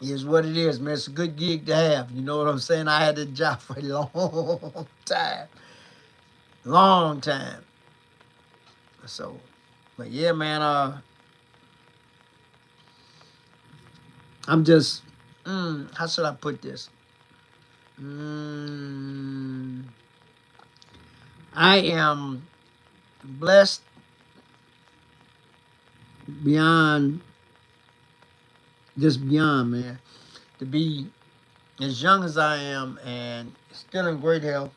it is what it is, man. It's a good gig to have. You know what I'm saying? I had this job for a long time. Long time. So, but yeah, man, I'm just, how should I put this? I am blessed beyond, just beyond, man, to be as young as I am and still in great health.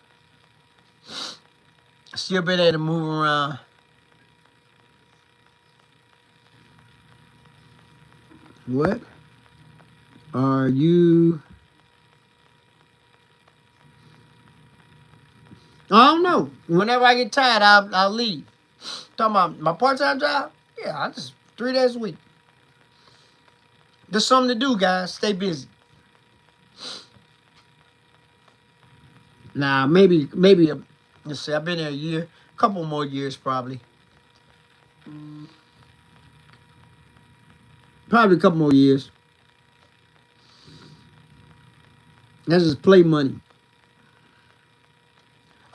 Still been able to move around. What are you? I don't know. Whenever I get tired, I'll leave. Talking about my part-time job? Yeah, I just 3 days a week. There's something to do, guys. Stay busy. Nah, maybe. Let's see. I've been there a year, a couple more years probably. Probably a couple more years. That's just play money.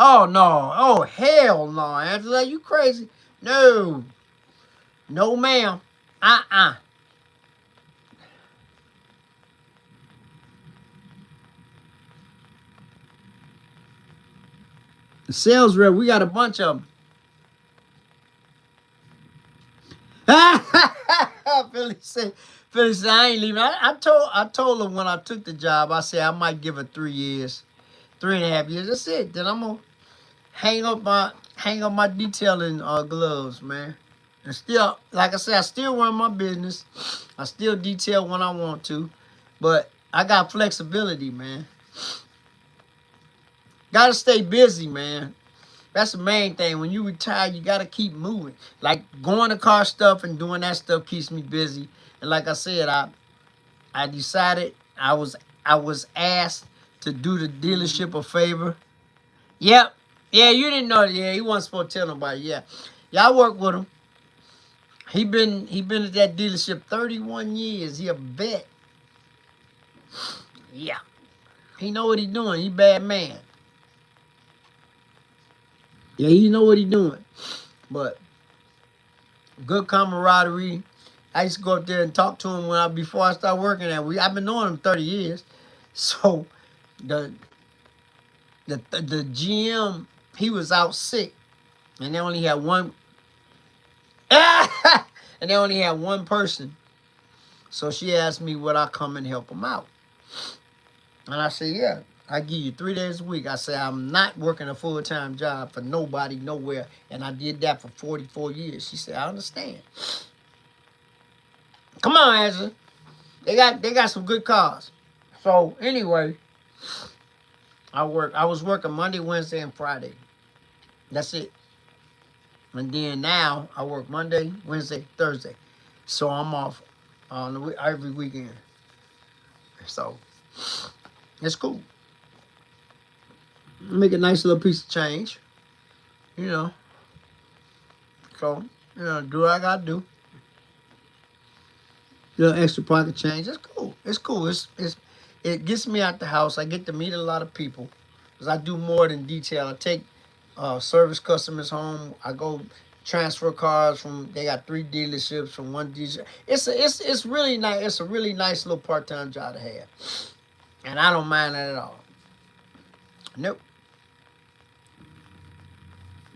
Oh no! Oh hell no, Angela, you crazy? No, no, ma'am. The sales rep, we got a bunch of them. Philly said, I ain't leaving. I told her when I took the job, I said I might give her 3 years, 3.5 years. That's it. Then I'm gonna hang up my detailing gloves, man. And still, like I said, I still run my business. I still detail when I want to, but I got flexibility, man. Gotta stay busy, man. That's the main thing. When you retire, you gotta keep moving. Like going to car stuff and doing that stuff keeps me busy. And like I said, I decided I was asked to do the dealership a favor. Yep. Yeah, you didn't know that. Yeah, he wasn't supposed to tell nobody. Yeah. Yeah, I work with him. He been at that dealership 31 years. He a vet. Yeah. He know what he doing. He bad man. Yeah, he know what he doing. But good camaraderie. I used to go up there and talk to him before I started working there. I've been knowing him 30 years. So the GM, he was out sick. And they only had one and they only had one person. So she asked me would I come and help him out. And I said, yeah, I give you 3 days a week. I said, I'm not working a full-time job for nobody, nowhere. And I did that for 44 years. She said, I understand. Come on, Angela. They got some good cars. So anyway, I was working Monday, Wednesday, and Friday. That's it. And then now I work Monday, Wednesday, Thursday. So I'm off on every weekend. So it's cool. Make a nice little piece of change. You know. So, you know, do what I gotta do. Little extra pocket change. It's cool. It's cool. It gets me out the house. I get to meet a lot of people. Because I do more than detail. I take service customers home. I go transfer cars from, they got 3 dealerships from one dealership. It's really nice. It's a really nice little part-time job to have. And I don't mind that at all. Nope.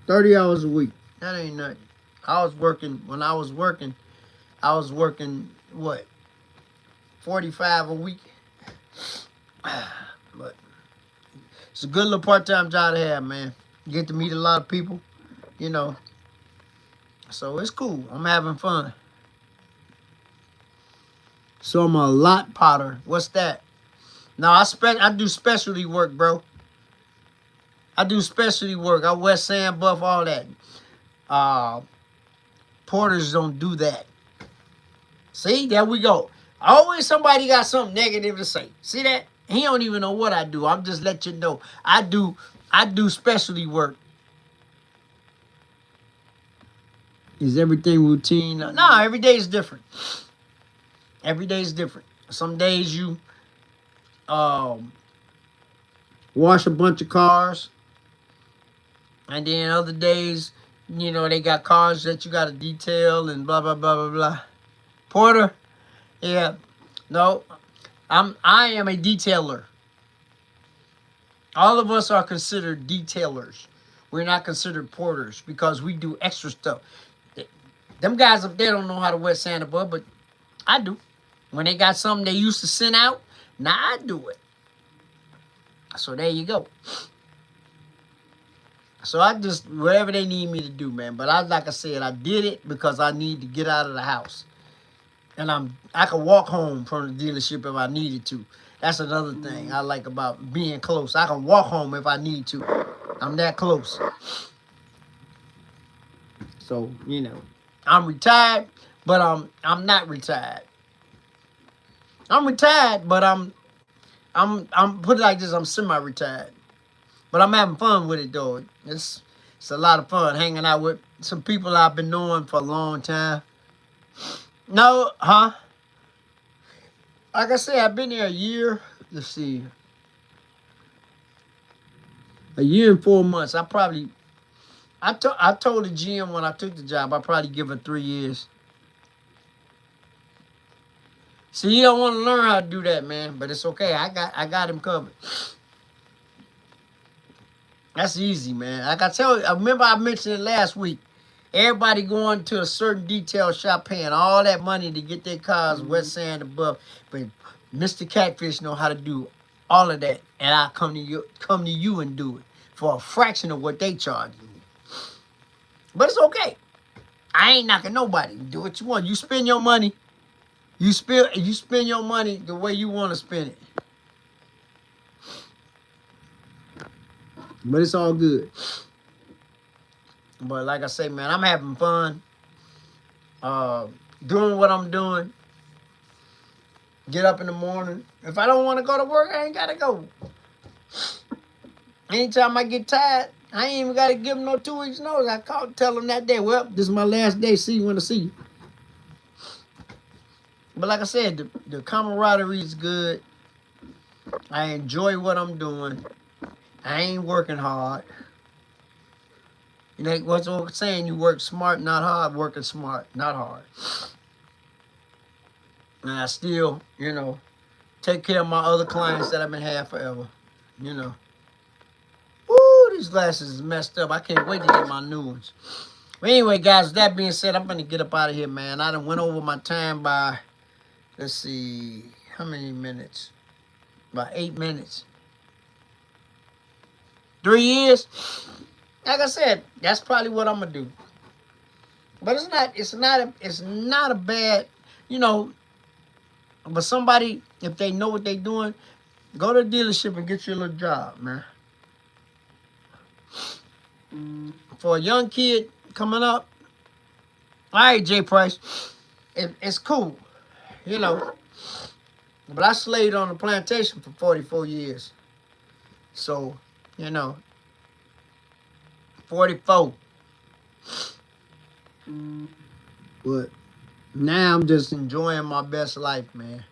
30 hours a week. That ain't nothing. When I was working, what? 45 a week. But it's a good little part-time job to have, man. You get to meet a lot of people, you know. So it's cool. I'm having fun. So I'm a lot potter. What's that? No, I do specialty work, bro. I do specialty work. I wet sand, buff, all that. Porters don't do that. See, there we go. Always somebody got something negative to say. See that? He don't even know what I do. I'm just letting you know. I do specialty work. Is everything routine? No, every day is different. Every day is different. Some days you wash a bunch of cars. And then other days, you know, they got cars that you got to detail and blah, blah, blah, blah, blah. Porter, yeah. No, I am a detailer. All of us are considered detailers. We're not considered porters because we do extra stuff. Them guys up there don't know how to wet sand above, but I do. When they got something they used to send out, now I do it. So there you go. So I just, whatever they need me to do, man. But like I said, I did it because I need to get out of the house. And I can walk home from the dealership if I needed to. That's another thing I like about being close. I can walk home if I need to. I'm that close. So, you know, I'm retired, but I'm not retired. I'm retired, but I'm put it like this, I'm semi-retired. But I'm having fun with it though. It's a lot of fun hanging out with some people I've been knowing for a long time. No, huh? Like I said, I've been there a year. Let's see. A year and 4 months. I told the GM when I took the job, I'd probably give her 3 years. See, you don't want to learn how to do that, man. But it's okay. I got him covered. That's easy, man. Like I remember I mentioned it last week. Everybody going to a certain detail shop paying all that money to get their cars wet sand above. But Mr. Catfish know how to do all of that. And I come to you and do it for a fraction of what they charge you. But it's okay. I ain't knocking nobody. Do what you want. You spend your money. You spend your money the way you want to spend it. But it's all good. But like I say, man, I'm having fun. Doing what I'm doing. Get up in the morning. If I don't want to go to work, I ain't got to go. Anytime I get tired, I ain't even got to give them no 2 weeks notice. I call, tell them that day, well, this is my last day. See you when I see you. But like I said, the camaraderie is good. I enjoy what I'm doing. I ain't working hard. You know what's the saying? You work smart, not hard. Working smart, not hard. And I still, you know, take care of my other clients that I've been having forever. You know. Woo, these glasses is messed up. I can't wait to get my new ones. But anyway, guys, with that being said, I'm going to get up out of here, man. I done went over my time by, let's see, how many minutes? About 8 minutes. 3 years. Like I said, that's probably what I'm gonna do. But it's not a bad, you know. But somebody, if they know what they're doing, go to the dealership and get you a little job, man. For a young kid coming up, all right, J Price, it's cool, you know. But I slaved on the plantation for 44 years. So, you know, 44. But now I'm just enjoying my best life, man.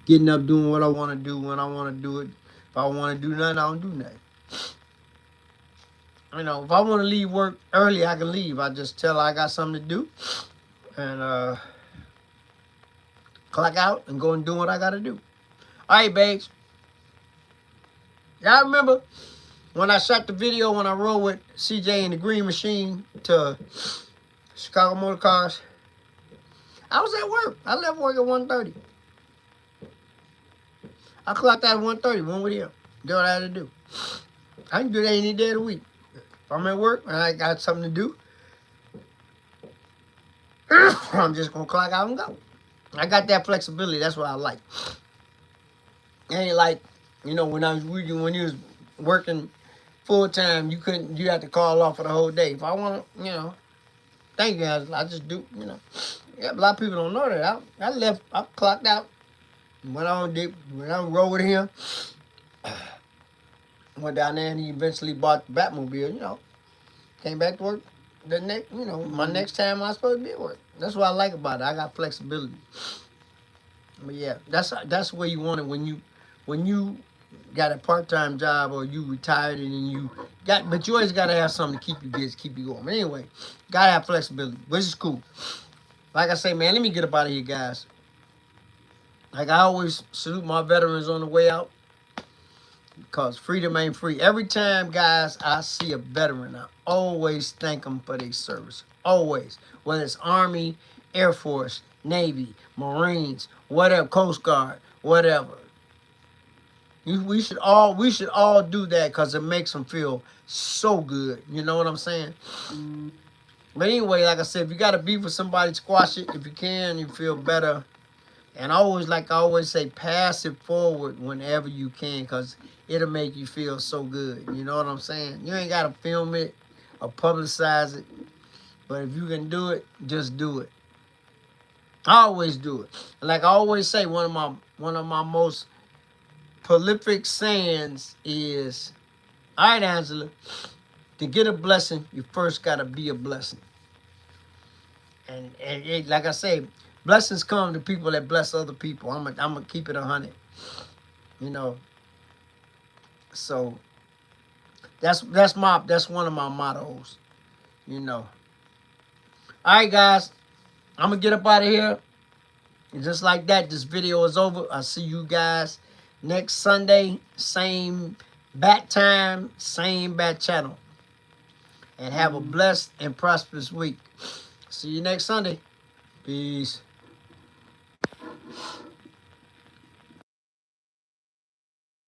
Getting up, doing what I want to do when I want to do it. If I want to do nothing, I don't do nothing. You know, if I want to leave work early, I can leave. I just tell her I got something to do. And clock out and go and do what I got to do. All right, babes. Y'all remember when I shot the video when I rode with CJ in the green machine to Chicago Motor Cars? I was at work. I left work at 1:30. I clocked out at 1:30, went with him. Did what I had to do. I can do that any day of the week. If I'm at work and I got something to do, I'm just going to clock out and go. I got that flexibility. That's what I like. Ain't like, you know, when you was working full time, you had to call off for the whole day. If I want to, you know, thank you guys. I just do, you know. Yeah, a lot of people don't know that. I left. I clocked out. Went on road with him. Went down there and he eventually bought the Batmobile. You know, came back to work the next. You know, my next time I was supposed to be at work. That's what I like about it. I got flexibility. But yeah, that's where you want it when you got a part-time job or you retired and you got, but you always got to have something to keep you busy, keep you going. But anyway, got to have flexibility, which is cool. Like I say, man, let me get up out of here, guys. Like I always salute my veterans on the way out because freedom ain't free. Every time, guys, I see a veteran, I always thank them for their service. Always. Whether it's Army, Air Force, Navy, Marines, whatever, Coast Guard, whatever. We should all do that because it makes them feel so good. You know what I'm saying? But anyway, like I said, if you got to beef with somebody, squash it. If you can, you feel better. And like I always say, pass it forward whenever you can because it'll make you feel so good. You know what I'm saying? You ain't got to film it or publicize it. But if you can do it, just do it. I always do it. Like I always say, one of my most prolific sayings is, all right, Angela, to get a blessing, you first got to be a blessing. And it, like I say, blessings come to people that bless other people. I'm gonna keep it 100. You know. So that's one of my mottos. You know. All right, guys, I'm gonna get up out of here. And just like that, this video is over. I'll see you guys next Sunday. Same bat time, same bat channel. And have a blessed and prosperous week. See you next Sunday. Peace.